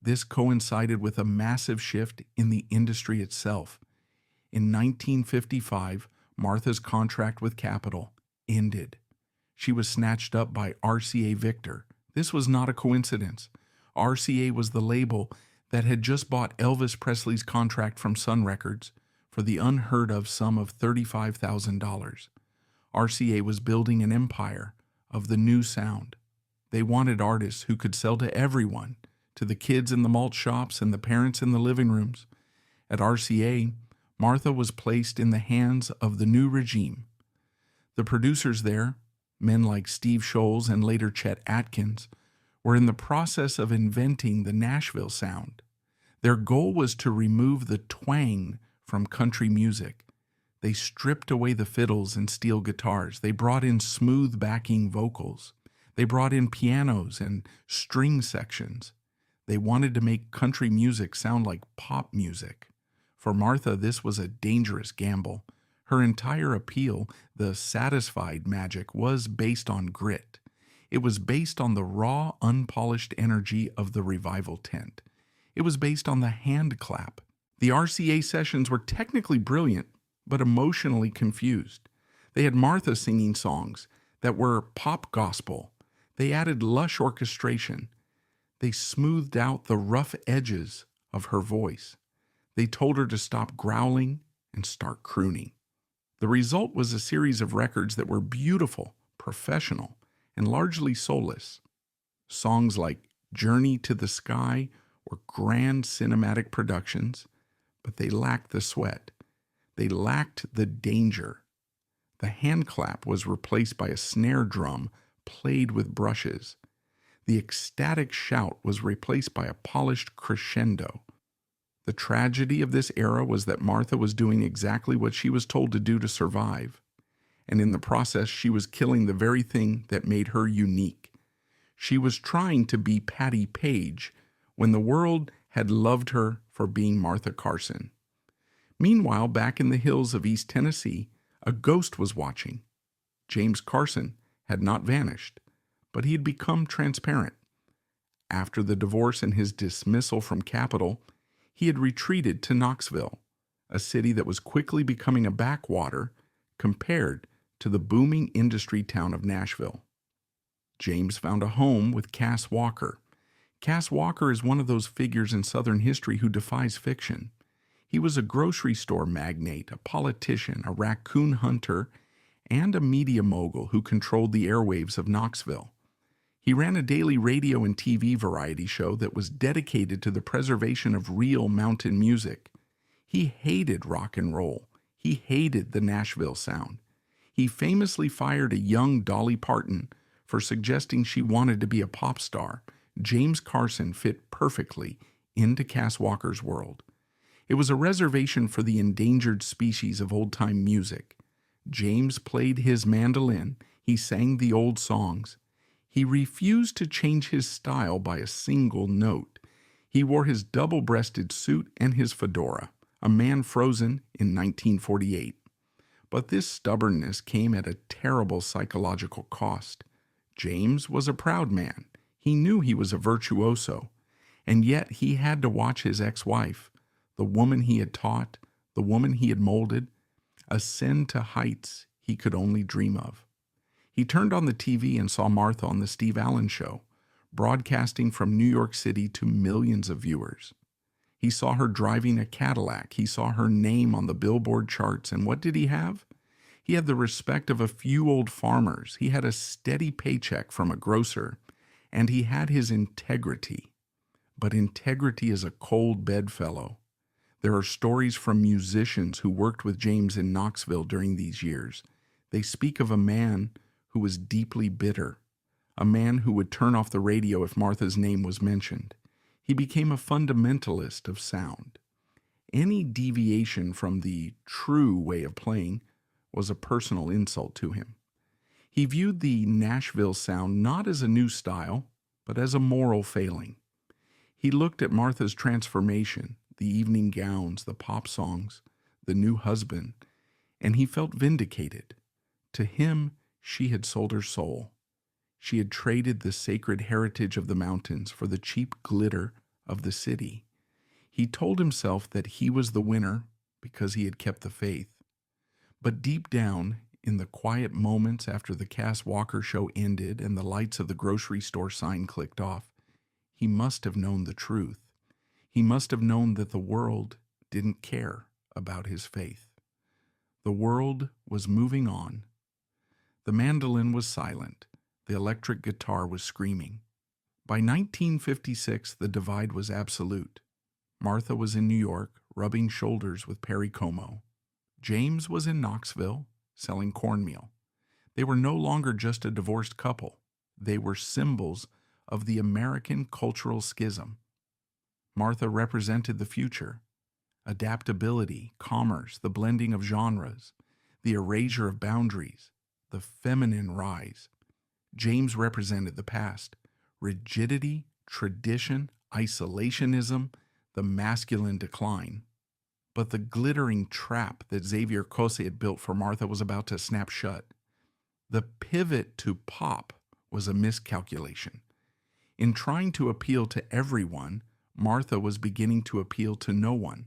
This coincided with a massive shift in the industry itself. In 1955, Martha's contract with Capitol ended. She was snatched up by RCA Victor. This was not a coincidence. RCA was the label that had just bought Elvis Presley's contract from Sun Records for the unheard-of sum of $35,000. RCA was building an empire of the new sound. They wanted artists who could sell to everyone, to the kids in the malt shops and the parents in the living rooms. At RCA, Martha was placed in the hands of the new regime. The producers there, men like Steve Scholes and later Chet Atkins, were in the process of inventing the Nashville sound. Their goal was to remove the twang from country music. They stripped away the fiddles and steel guitars. They brought in smooth backing vocals. They brought in pianos and string sections. They wanted to make country music sound like pop music. For Martha, this was a dangerous gamble. Her entire appeal, the satisfied magic, was based on grit. It was based on the raw, unpolished energy of the revival tent. It was based on the hand clap. The RCA sessions were technically brilliant, but emotionally confused. They had Martha singing songs that were pop gospel. They added lush orchestration. They smoothed out the rough edges of her voice. They told her to stop growling and start crooning. The result was a series of records that were beautiful, professional, and largely soulless. Songs like Journey to the Sky were grand cinematic productions, but they lacked the sweat. They lacked the danger. The hand clap was replaced by a snare drum played with brushes. The ecstatic shout was replaced by a polished crescendo. The tragedy of this era was that Martha was doing exactly what she was told to do to survive, and in the process she was killing the very thing that made her unique. She was trying to be Patti Page when the world had loved her for being Martha Carson. Meanwhile, back in the hills of East Tennessee, a ghost was watching. James Carson had not vanished, but he had become transparent. After the divorce and his dismissal from Capitol, he had retreated to Knoxville, a city that was quickly becoming a backwater compared to the booming industry town of Nashville. James found a home with Cass Walker. Cass Walker is one of those figures in Southern history who defies fiction. He was a grocery store magnate, a politician, a raccoon hunter, and a media mogul who controlled the airwaves of Knoxville. He ran a daily radio and TV variety show that was dedicated to the preservation of real mountain music. He hated rock and roll. He hated the Nashville sound. He famously fired a young Dolly Parton for suggesting she wanted to be a pop star. James Carson fit perfectly into Cass Walker's world. It was a reservation for the endangered species of old-time music. James played his mandolin. He sang the old songs. He refused to change his style by a single note. He wore his double-breasted suit and his fedora, a man frozen in 1948. But this stubbornness came at a terrible psychological cost. James was a proud man. He knew he was a virtuoso, and yet he had to watch his ex-wife, the woman he had taught, the woman he had molded, ascend to heights he could only dream of. He turned on the TV and saw Martha on The Steve Allen Show, broadcasting from New York City to millions of viewers. He saw her driving a Cadillac. He saw her name on the Billboard charts, and what did he have? He had the respect of a few old farmers. He had a steady paycheck from a grocer, and he had his integrity. But integrity is a cold bedfellow. There are stories from musicians who worked with James in Knoxville during these years. They speak of a man who was deeply bitter, a man who would turn off the radio if Martha's name was mentioned. He became a fundamentalist of sound. Any deviation from the true way of playing was a personal insult to him. He viewed the Nashville sound not as a new style, but as a moral failing. He looked at Martha's transformation, the evening gowns, the pop songs, the new husband, and he felt vindicated. To him, she had sold her soul. She had traded the sacred heritage of the mountains for the cheap glitter of the city. He told himself that he was the winner because he had kept the faith. But deep down, in the quiet moments after the Cass Walker show ended and the lights of the grocery store sign clicked off, he must have known the truth. He must have known that the world didn't care about his faith. The world was moving on. The mandolin was silent. The electric guitar was screaming. By 1956, the divide was absolute. Martha was in New York, rubbing shoulders with Perry Como. James was in Knoxville, selling cornmeal. They were no longer just a divorced couple. They were symbols of the American cultural schism. Martha represented the future, adaptability, commerce, the blending of genres, the erasure of boundaries, the feminine rise. James represented the past, rigidity, tradition, isolationism, the masculine decline. But the glittering trap that Xavier Cose had built for Martha was about to snap shut. The pivot to pop was a miscalculation. In trying to appeal to everyone, Martha was beginning to appeal to no one.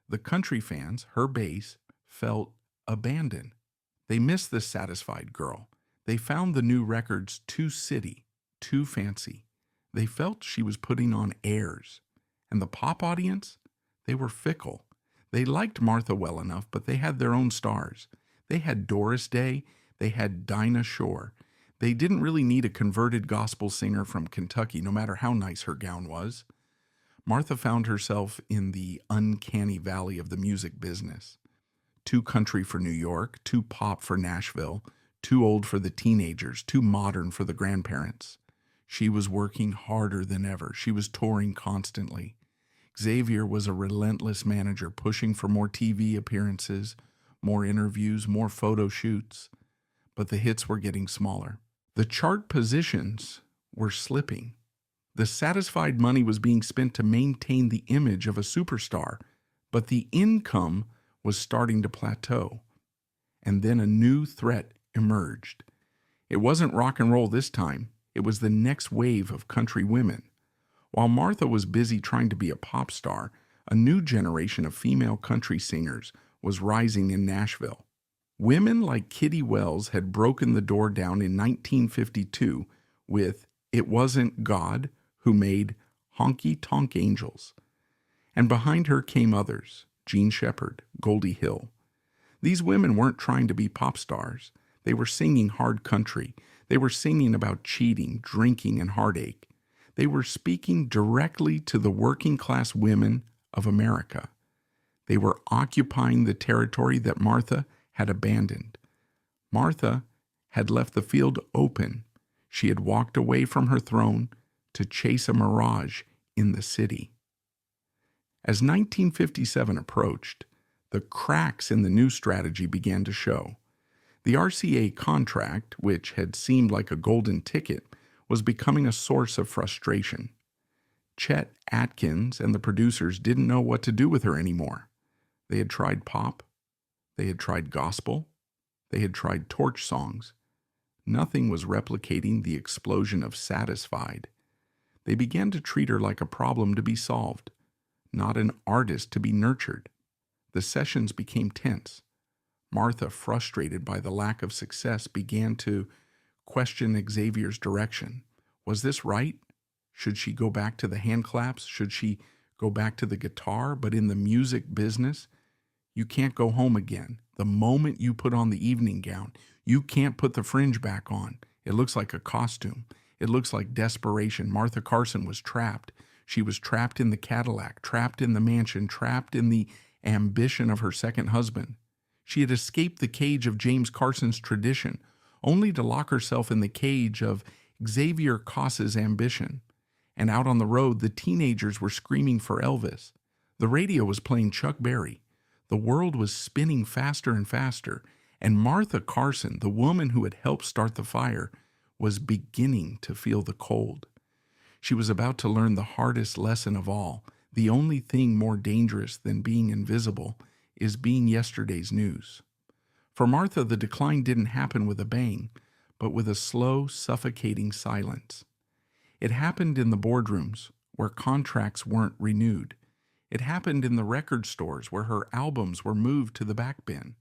The country fans, her base, felt abandoned. They missed this satisfied girl. They found the new records too city, too fancy. They felt she was putting on airs. And the pop audience? They were fickle. They liked Martha well enough, but they had their own stars. They had Doris Day. They had Dinah Shore. They didn't really need a converted gospel singer from Kentucky, no matter how nice her gown was. Martha found herself in the uncanny valley of the music business. Too country for New York, too pop for Nashville, too old for the teenagers, too modern for the grandparents. She was working harder than ever. She was touring constantly. Xavier was a relentless manager, pushing for more TV appearances, more interviews, more photo shoots. But the hits were getting smaller. The chart positions were slipping. The satisfied money was being spent to maintain the image of a superstar, but the income was starting to plateau. And then a new threat emerged. It wasn't rock and roll this time. It was the next wave of country women. While Martha was busy trying to be a pop star, a new generation of female country singers was rising in Nashville. Women like Kitty Wells had broken the door down in 1952 with It Wasn't God Who Made Honky Tonk Angels. And behind her came others, Jean Shepherd, Goldie Hill. These women weren't trying to be pop stars. They were singing hard country. They were singing about cheating, drinking, and heartache. They were speaking directly to the working class women of America. They were occupying the territory that Martha had abandoned. Martha had left the field open. She had walked away from her throne to chase a mirage in the city. As 1957 approached, the cracks in the new strategy began to show. The RCA contract, which had seemed like a golden ticket, was becoming a source of frustration. Chet Atkins and the producers didn't know what to do with her anymore. They had tried pop. They had tried gospel. They had tried torch songs. Nothing was replicating the explosion of Satisfied. They began to treat her like a problem to be solved, not an artist to be nurtured. The sessions became tense. Martha, frustrated by the lack of success, began to question Xavier's direction. Was this right? Should she go back to the hand claps? Should she go back to the guitar? But in the music business, you can't go home again. The moment you put on the evening gown, you can't put the fringe back on. It looks like a costume. It looks like desperation. Martha Carson was trapped. She was trapped in the Cadillac, trapped in the mansion, trapped in the ambition of her second husband. She had escaped the cage of James Carson's tradition, only to lock herself in the cage of Xavier Coss's ambition. And out on the road, the teenagers were screaming for Elvis. The radio was playing Chuck Berry. The world was spinning faster and faster, and Martha Carson, the woman who had helped start the fire, was beginning to feel the cold. She was about to learn the hardest lesson of all. The only thing more dangerous than being invisible is being yesterday's news. For Martha, the decline didn't happen with a bang, but with a slow, suffocating silence. It happened in the boardrooms, where contracts weren't renewed. It happened in the record stores, where her albums were moved to the back bin.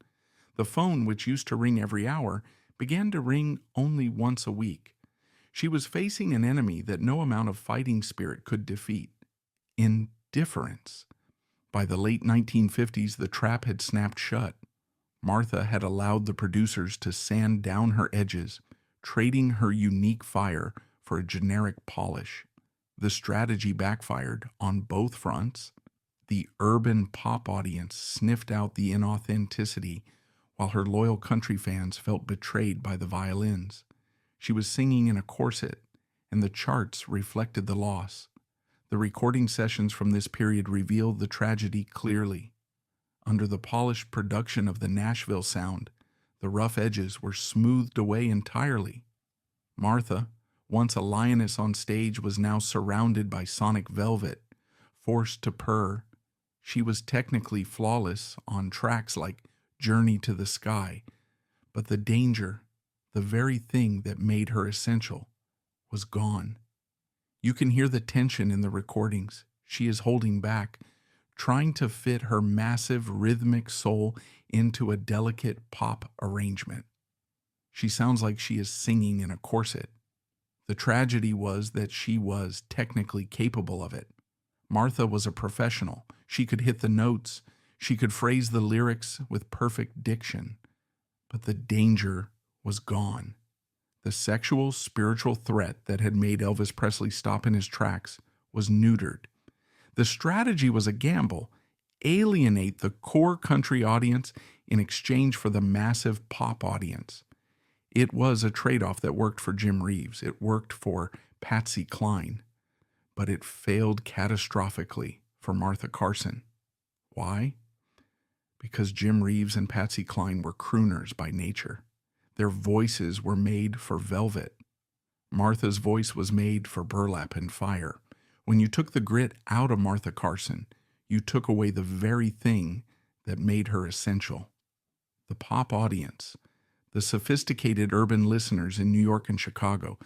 The phone, which used to ring every hour, began to ring only once a week. She was facing an enemy that no amount of fighting spirit could defeat: indifference. By the late 1950s, the trap had snapped shut. Martha had allowed the producers to sand down her edges, trading her unique fire for a generic polish. The strategy backfired on both fronts. The urban pop audience sniffed out the inauthenticity, while her loyal country fans felt betrayed by the violins. She was singing in a corset, and the charts reflected the loss. The recording sessions from this period revealed the tragedy clearly. Under the polished production of the Nashville sound, the rough edges were smoothed away entirely. Martha, once a lioness on stage, was now surrounded by sonic velvet, forced to purr. She was technically flawless on tracks like Journey to the Sky, but the danger, the very thing that made her essential, was gone. You can hear the tension in the recordings. She is holding back, trying to fit her massive rhythmic soul into a delicate pop arrangement. She sounds like she is singing in a corset. The tragedy was that she was technically capable of it. Martha was a professional. She could hit the notes. She could phrase the lyrics with perfect diction. But the danger was gone. The sexual, spiritual threat that had made Elvis Presley stop in his tracks was neutered. The strategy was a gamble: alienate the core country audience in exchange for the massive pop audience. It was a trade-off that worked for Jim Reeves. It worked for Patsy Cline. But it failed catastrophically for Martha Carson. Why? Because Jim Reeves and Patsy Cline were crooners by nature. Their voices were made for velvet. Martha's voice was made for burlap and fire. When you took the grit out of Martha Carson, you took away the very thing that made her essential. The pop audience, the sophisticated urban listeners in New York and Chicago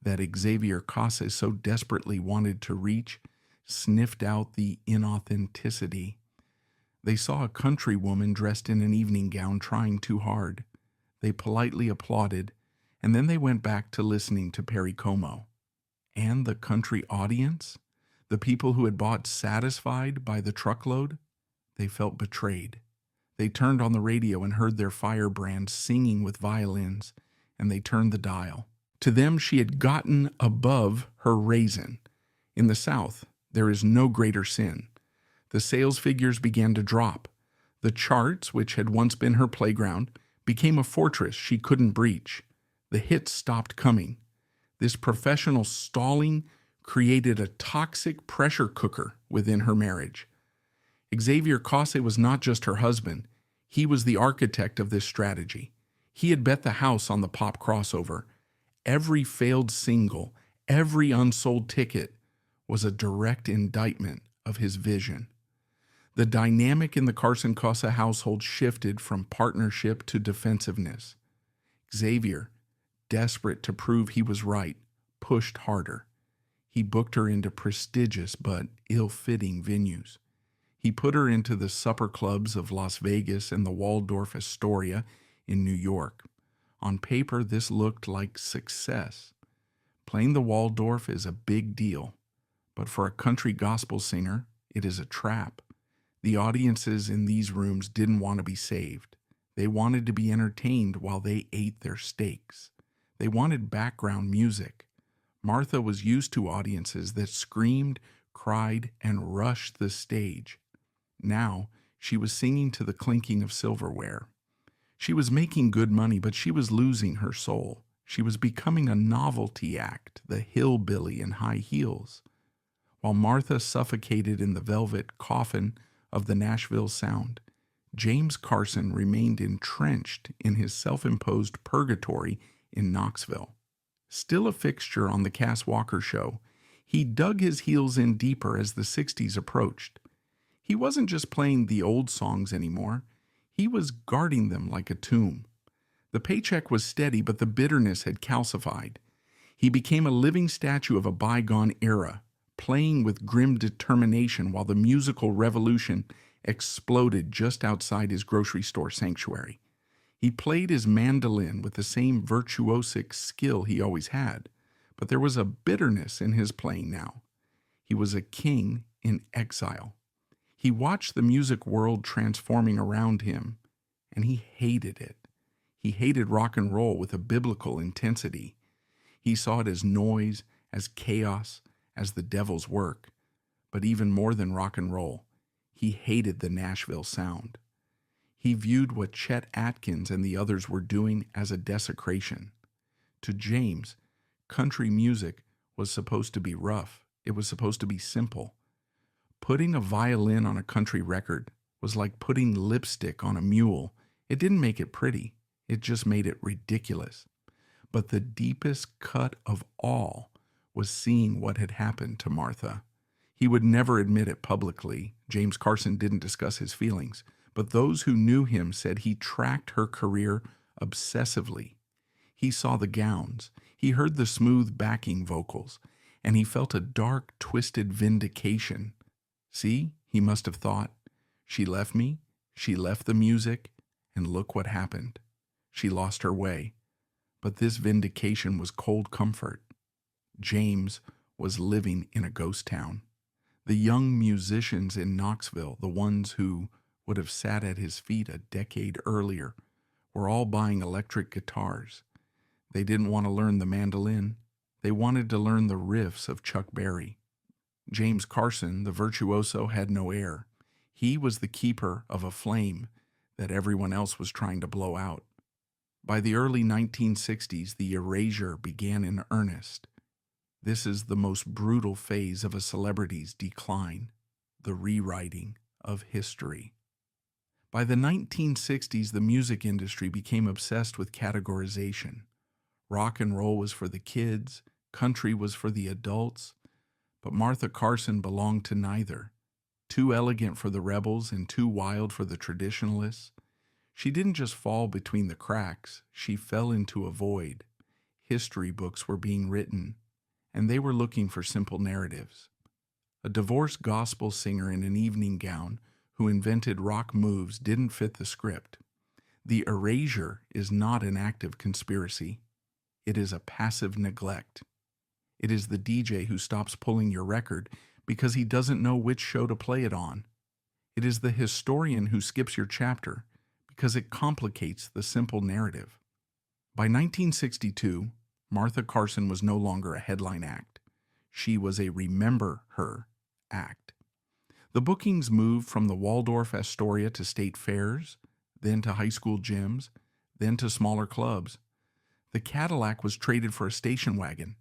that Xavier Casas so desperately wanted to reach, sniffed out the inauthenticity. They saw a country woman dressed in an evening gown trying too hard. They politely applauded, and then they went back to listening to Perry Como. And the country audience, the people who had bought Satisfied by the truckload, they felt betrayed. They turned on the radio and heard their firebrand singing with violins, and they turned the dial. To them, she had gotten above her raisin. In the South, there is no greater sin. The sales figures began to drop. The charts, which had once been her playground, became a fortress she couldn't breach. The hits stopped coming. This professional stalling created a toxic pressure cooker within her marriage. Xavier Casas was not just her husband. He was the architect of this strategy. He had bet the house on the pop crossover. Every failed single, every unsold ticket was a direct indictment of his vision. The dynamic in the Carson-Casa household shifted from partnership to defensiveness. Xavier, desperate to prove he was right, pushed harder. He booked her into prestigious but ill-fitting venues. He put her into the supper clubs of Las Vegas and the Waldorf Astoria in New York. On paper, this looked like success. Playing the Waldorf is a big deal, but for a country gospel singer, it is a trap. The audiences in these rooms didn't want to be saved. They wanted to be entertained while they ate their steaks. They wanted background music. Martha was used to audiences that screamed, cried, and rushed the stage. Now, she was singing to the clinking of silverware. She was making good money, but she was losing her soul. She was becoming a novelty act, the hillbilly in high heels. While Martha suffocated in the velvet coffin of the Nashville sound, James Carson remained entrenched in his self-imposed purgatory in Knoxville. Still a fixture on the Cass Walker Show, he dug his heels in deeper as the 60s approached. He wasn't just playing the old songs anymore. He was guarding them like a tomb. The paycheck was steady, but the bitterness had calcified. He became a living statue of a bygone era, playing with grim determination while the musical revolution exploded just outside his grocery store sanctuary. He played his mandolin with the same virtuosic skill he always had, but there was a bitterness in his playing now. He was a king in exile. He watched the music world transforming around him, and he hated it. He hated rock and roll with a biblical intensity. He saw it as noise, as chaos, as the devil's work. But even more than rock and roll, he hated the Nashville sound. He viewed what Chet Atkins and the others were doing as a desecration. To James, country music was supposed to be rough. It was supposed to be simple. Putting a violin on a country record was like putting lipstick on a mule. It didn't make it pretty. It just made it ridiculous. But the deepest cut of all was seeing what had happened to Martha. He would never admit it publicly. James Carson didn't discuss his feelings, but those who knew him said he tracked her career obsessively. He saw the gowns, he heard the smooth backing vocals, and he felt a dark, twisted vindication See, he must have thought, she left me, she left the music, and look what happened. She lost her way. But this vindication was cold comfort. James was living in a ghost town. The young musicians in Knoxville, the ones who would have sat at his feet a decade earlier, were all buying electric guitars. They didn't want to learn the mandolin. They wanted to learn the riffs of Chuck Berry. James Carson, the virtuoso, had no air. He was the keeper of a flame that everyone else was trying to blow out. By the early 1960s, the erasure began in earnest. This is the most brutal phase of a celebrity's decline, the rewriting of history. By the 1960s, the music industry became obsessed with categorization. Rock and roll was for the kids, country was for the adults, but Martha Carson belonged to neither. Too elegant for the rebels and too wild for the traditionalists. She didn't just fall between the cracks, she fell into a void. History books were being written, and they were looking for simple narratives. A divorced gospel singer in an evening gown who invented rock moves didn't fit the script. The erasure is not an active conspiracy. It is a passive neglect. It is the DJ who stops pulling your record because he doesn't know which show to play it on. It is the historian who skips your chapter because it complicates the simple narrative. By 1962, Martha Carson was no longer a headline act. She was a remember her act. The bookings moved from the Waldorf Astoria to state fairs, then to high school gyms, then to smaller clubs. The Cadillac was traded for a station wagon.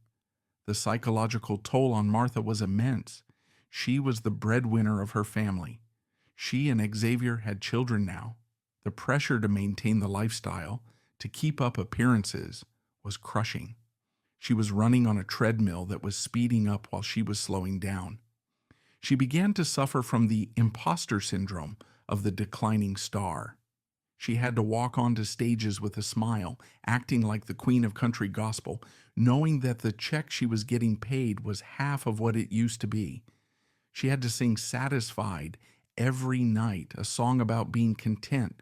The psychological toll on Martha was immense. She was the breadwinner of her family. She and Xavier had children now. The pressure to maintain the lifestyle, to keep up appearances, was crushing. She was running on a treadmill that was speeding up while she was slowing down. She began to suffer from the imposter syndrome of the declining star. She had to walk onto stages with a smile, acting like the queen of country gospel, knowing that the check she was getting paid was half of what it used to be. She had to sing Satisfied every night, a song about being content,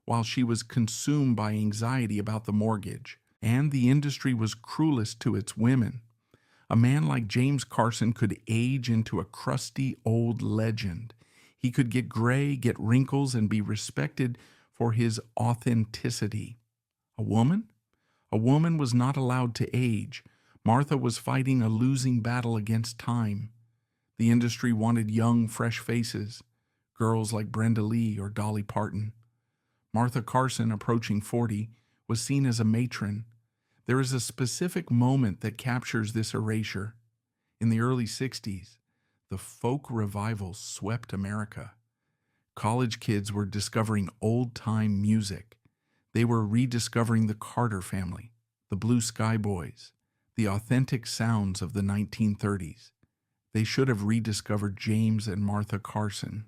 while she was consumed by anxiety about the mortgage. And the industry was cruelest to its women. A man like James Carson could age into a crusty old legend. He could get gray, get wrinkles, and be respected for his authenticity. A woman? A woman was not allowed to age. Martha was fighting a losing battle against time. The industry wanted young, fresh faces, girls like Brenda Lee or Dolly Parton. Martha Carson, approaching 40, was seen as a matron. There is a specific moment that captures this erasure. In the early 60s, the folk revival swept America. College kids were discovering old-time music. They were rediscovering the Carter family, the Blue Sky Boys, the authentic sounds of the 1930s. They should have rediscovered James and Martha Carson.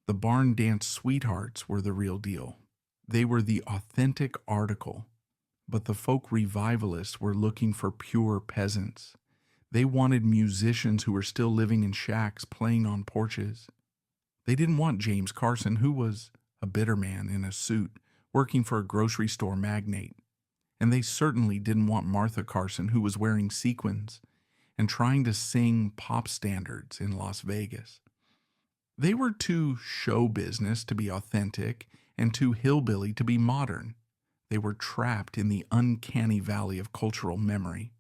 The barn dance sweethearts were the real deal. They were the authentic article. But the folk revivalists were looking for pure peasants. They wanted musicians who were still living in shacks, playing on porches. They didn't want James Carson, who was a bitter man in a suit, working for a grocery store magnate. And they certainly didn't want Martha Carson, who was wearing sequins and trying to sing pop standards in Las Vegas. They were too show business to be authentic and too hillbilly to be modern. They were trapped in the uncanny valley of cultural memory.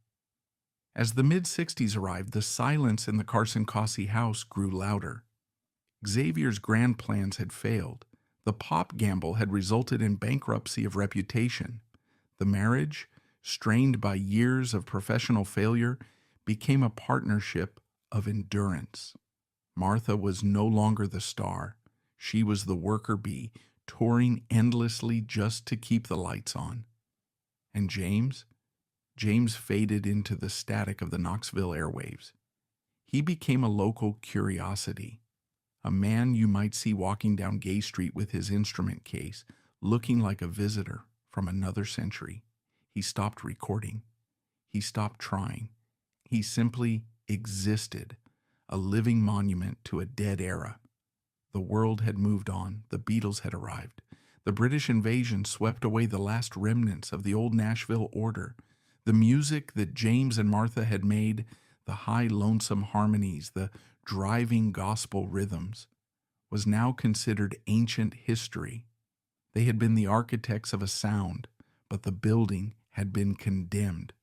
As the mid-60s arrived, the silence in the Carson-Cossey house grew louder. Xavier's grand plans had failed. The pop gamble had resulted in bankruptcy of reputation. The marriage, strained by years of professional failure, became a partnership of endurance. Martha was no longer the star. She was the worker bee, touring endlessly just to keep the lights on. And James faded into the static of the Knoxville airwaves. He became a local curiosity, a man you might see walking down Gay Street with his instrument case, looking like a visitor from another century. He stopped recording. He stopped trying. He simply existed, a living monument to a dead era. The world had moved on. The Beatles had arrived. The British invasion swept away the last remnants of the old Nashville order. The music that James and Martha had made, the high, lonesome harmonies, the driving gospel rhythms, was now considered ancient history. They had been the architects of a sound, but the building had been condemned.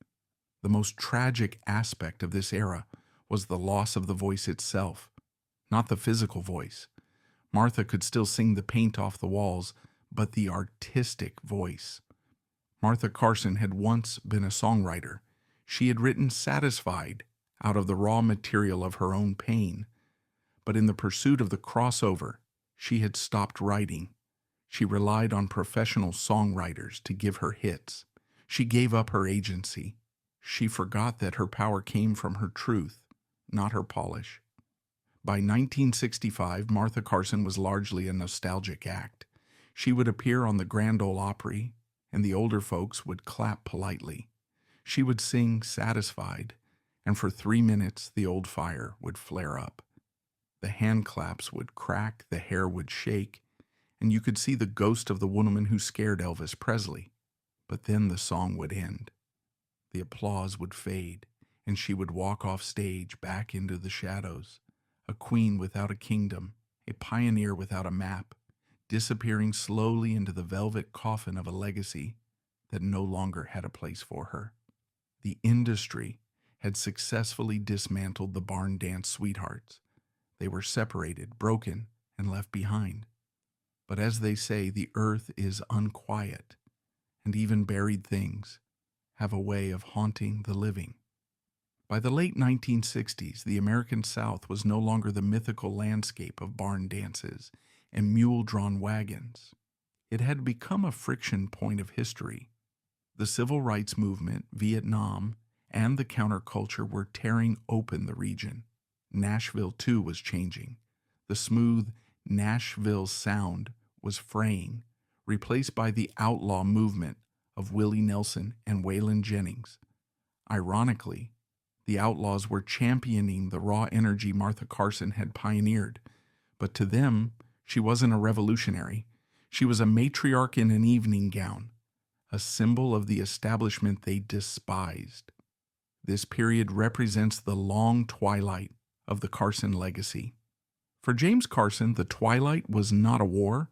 The most tragic aspect of this era was the loss of the voice itself, not the physical voice. Martha could still sing the paint off the walls, but the artistic voice. Martha Carson had once been a songwriter. She had written Satisfied out of the raw material of her own pain. But in the pursuit of the crossover, she had stopped writing. She relied on professional songwriters to give her hits. She gave up her agency. She forgot that her power came from her truth, not her polish. By 1965, Martha Carson was largely a nostalgic act. She would appear on the Grand Ole Opry, and the older folks would clap politely. She would sing Satisfied, and for 3 minutes the old fire would flare up. The hand claps would crack, the hair would shake, and you could see the ghost of the woman who scared Elvis Presley. But then the song would end. The applause would fade, and she would walk off stage back into the shadows, a queen without a kingdom, a pioneer without a map, disappearing slowly into the velvet coffin of a legacy that no longer had a place for her. The industry had successfully dismantled the barn dance sweethearts. They were separated, broken, and left behind. But as they say, the earth is unquiet, and even buried things have a way of haunting the living. By the late 1960s, the American South was no longer the mythical landscape of barn dances and mule-drawn wagons. It had become a friction point of history. The civil rights movement, Vietnam, and the counterculture were tearing open the region. Nashville, too, was changing. The smooth Nashville sound was fraying, replaced by the outlaw movement of Willie Nelson and Waylon Jennings. Ironically, the outlaws were championing the raw energy Martha Carson had pioneered, but to them, she wasn't a revolutionary. She was a matriarch in an evening gown, a symbol of the establishment they despised. This period represents the long twilight of the Carson legacy. For James Carson, the twilight was not a war.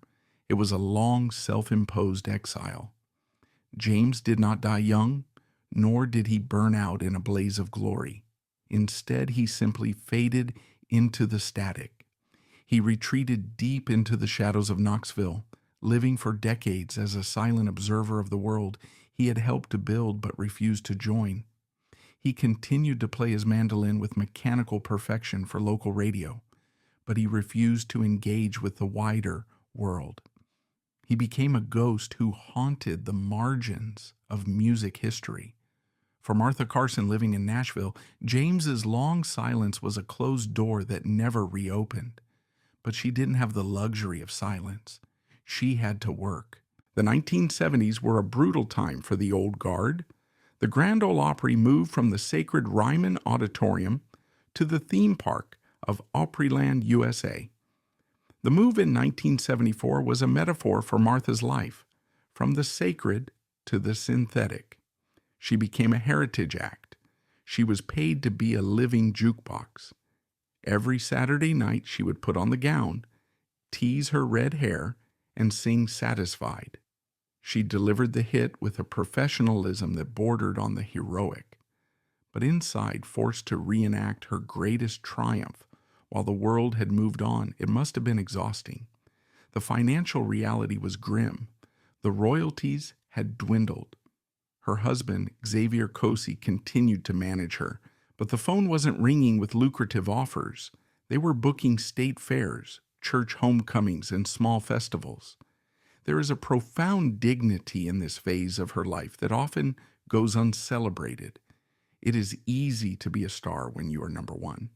It was a long, self-imposed exile. James did not die young, nor did he burn out in a blaze of glory. Instead, he simply faded into the static. He retreated deep into the shadows of Knoxville, living for decades as a silent observer of the world he had helped to build but refused to join. He continued to play his mandolin with mechanical perfection for local radio, but he refused to engage with the wider world. He became a ghost who haunted the margins of music history. For Martha Carson living in Nashville, James's long silence was a closed door that never reopened. But she didn't have the luxury of silence. She had to work. The 1970s were a brutal time for the old guard. The Grand Ole Opry moved from the sacred Ryman Auditorium to the theme park of Opryland, USA. The move in 1974 was a metaphor for Martha's life, from the sacred to the synthetic. She became a heritage act. She was paid to be a living jukebox. Every Saturday night she would put on the gown, tease her red hair, and sing Satisfied. She delivered the hit with a professionalism that bordered on the heroic, but inside forced to reenact her greatest triumph. While the world had moved on, it must have been exhausting. The financial reality was grim. The royalties had dwindled. Her husband, Xavier Cosi, continued to manage her, but the phone wasn't ringing with lucrative offers. They were booking state fairs, church homecomings, and small festivals. There is a profound dignity in this phase of her life that often goes uncelebrated. It is easy to be a star when you are number one.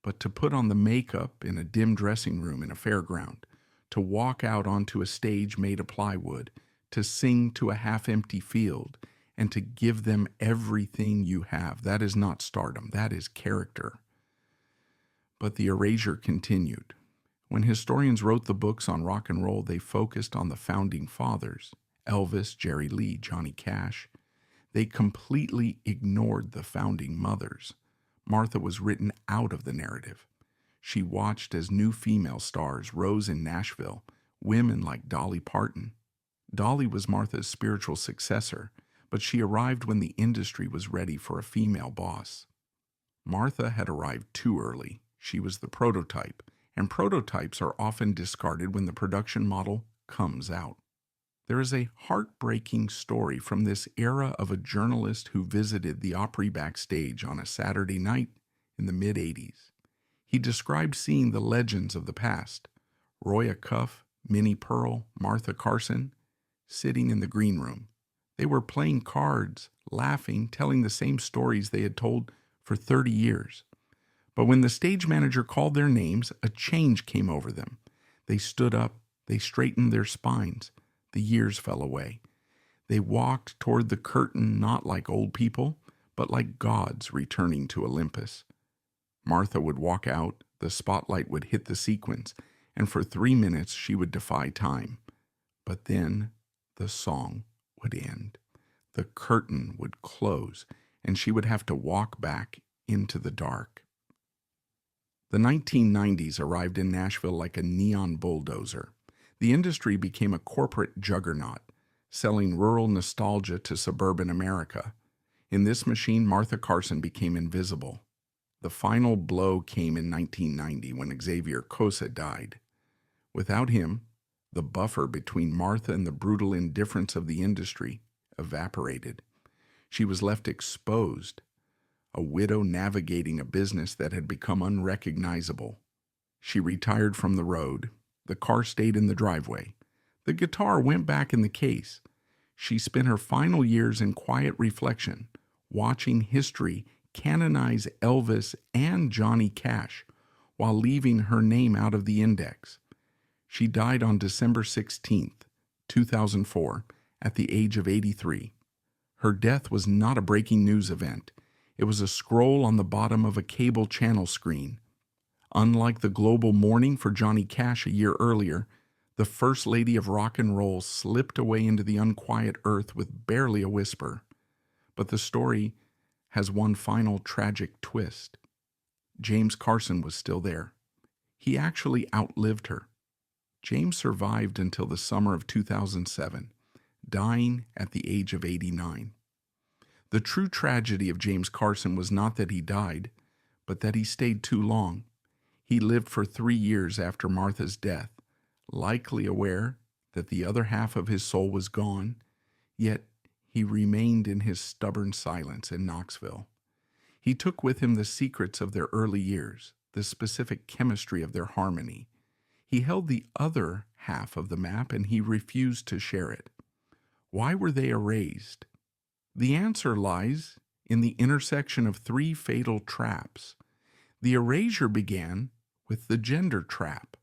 But to put on the makeup in a dim dressing room in a fairground, to walk out onto a stage made of plywood, to sing to a half-empty field, and to give them everything you have, that is not stardom, that is character. But the erasure continued. When historians wrote the books on rock and roll, they focused on the founding fathers, Elvis, Jerry Lee, Johnny Cash. They completely ignored the founding mothers. Martha was written out of the narrative. She watched as new female stars rose in Nashville, women like Dolly Parton. Dolly was Martha's spiritual successor, but she arrived when the industry was ready for a female boss. Martha had arrived too early. She was the prototype, and prototypes are often discarded when the production model comes out. There is a heartbreaking story from this era of a journalist who visited the Opry backstage on a Saturday night in the mid-'80s. He described seeing the legends of the past, Roy Acuff, Minnie Pearl, Martha Carson, sitting in the green room. They were playing cards, laughing, telling the same stories they had told for 30 years. But when the stage manager called their names, a change came over them. They stood up, they straightened their spines. The years fell away. They walked toward the curtain not like old people, but like gods returning to Olympus. Martha would walk out, the spotlight would hit the sequins, and for 3 minutes she would defy time. But then the song would end. The curtain would close, and she would have to walk back into the dark. The 1990s arrived in Nashville like a neon bulldozer. The industry became a corporate juggernaut, selling rural nostalgia to suburban America. In this machine, Martha Carson became invisible. The final blow came in 1990 when Xavier Cosa died. Without him, the buffer between Martha and the brutal indifference of the industry evaporated. She was left exposed, a widow navigating a business that had become unrecognizable. She retired from the road. The car stayed in the driveway. The guitar went back in the case. She spent her final years in quiet reflection, watching history canonize Elvis and Johnny Cash while leaving her name out of the index. She died on December 16th, 2004, at the age of 83. Her death was not a breaking news event. It was a scroll on the bottom of a cable channel screen. Unlike the global mourning for Johnny Cash a year earlier, the First Lady of Rock and Roll slipped away into the unquiet earth with barely a whisper. But the story has one final tragic twist. James Carson was still there. He actually outlived her. James survived until the summer of 2007, dying at the age of 89. The true tragedy of James Carson was not that he died, but that he stayed too long. He lived for 3 years after Martha's death, likely aware that the other half of his soul was gone, yet he remained in his stubborn silence in Knoxville. He took with him the secrets of their early years, the specific chemistry of their harmony. He held the other half of the map and he refused to share it. Why were they erased? The answer lies in the intersection of 3 fatal traps. The erasure began with the gender trap.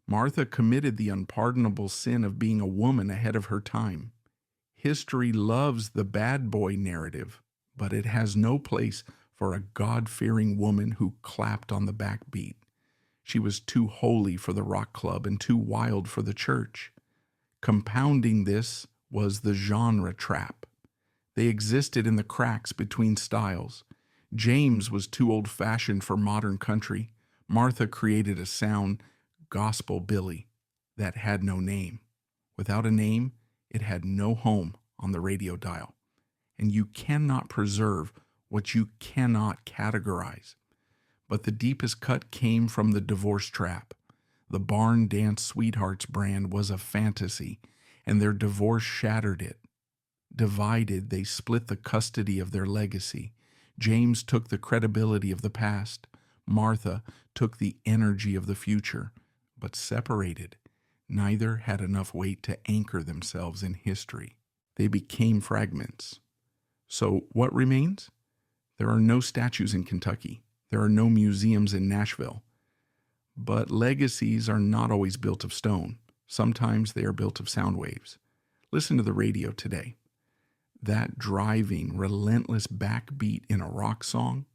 Martha committed the unpardonable sin of being a woman ahead of her time. History loves the bad boy narrative, but it has no place for a God-fearing woman who clapped on the backbeat. She was too holy for the rock club and too wild for the church. Compounding this was the genre trap. They existed in the cracks between styles. James was too old-fashioned for modern country. Martha created a sound, gospel Billy, that had no name. Without a name, it had no home on the radio dial. And you cannot preserve what you cannot categorize. But the deepest cut came from the divorce trap. The Barn Dance Sweethearts brand was a fantasy, and their divorce shattered it. Divided, they split the custody of their legacy. James took the credibility of the past. Martha took the energy of the future. But separated, neither had enough weight to anchor themselves in history. They became fragments. So what remains? There are no statues in Kentucky. There are no museums in Nashville. But legacies are not always built of stone. Sometimes they are built of sound waves. Listen to the radio today. That driving, relentless backbeat in a rock song,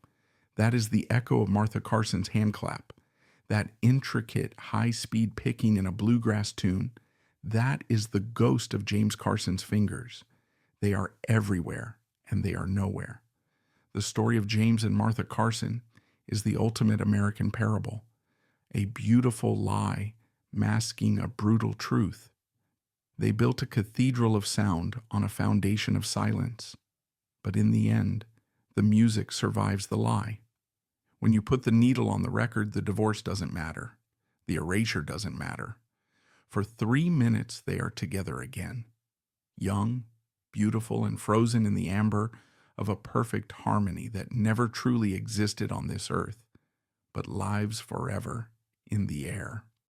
That is the echo of Martha Carson's handclap. That intricate, high-speed picking in a bluegrass tune, that is the ghost of James Carson's fingers. They are everywhere, and they are nowhere. The story of James and Martha Carson is the ultimate American parable, a beautiful lie masking a brutal truth. They built a cathedral of sound on a foundation of silence, but in the end, the music survives the lie. When you put the needle on the record, the divorce doesn't matter. The erasure doesn't matter. For 3 minutes, they are together again, young, beautiful, and frozen in the amber of a perfect harmony that never truly existed on this earth, but lives forever in the air.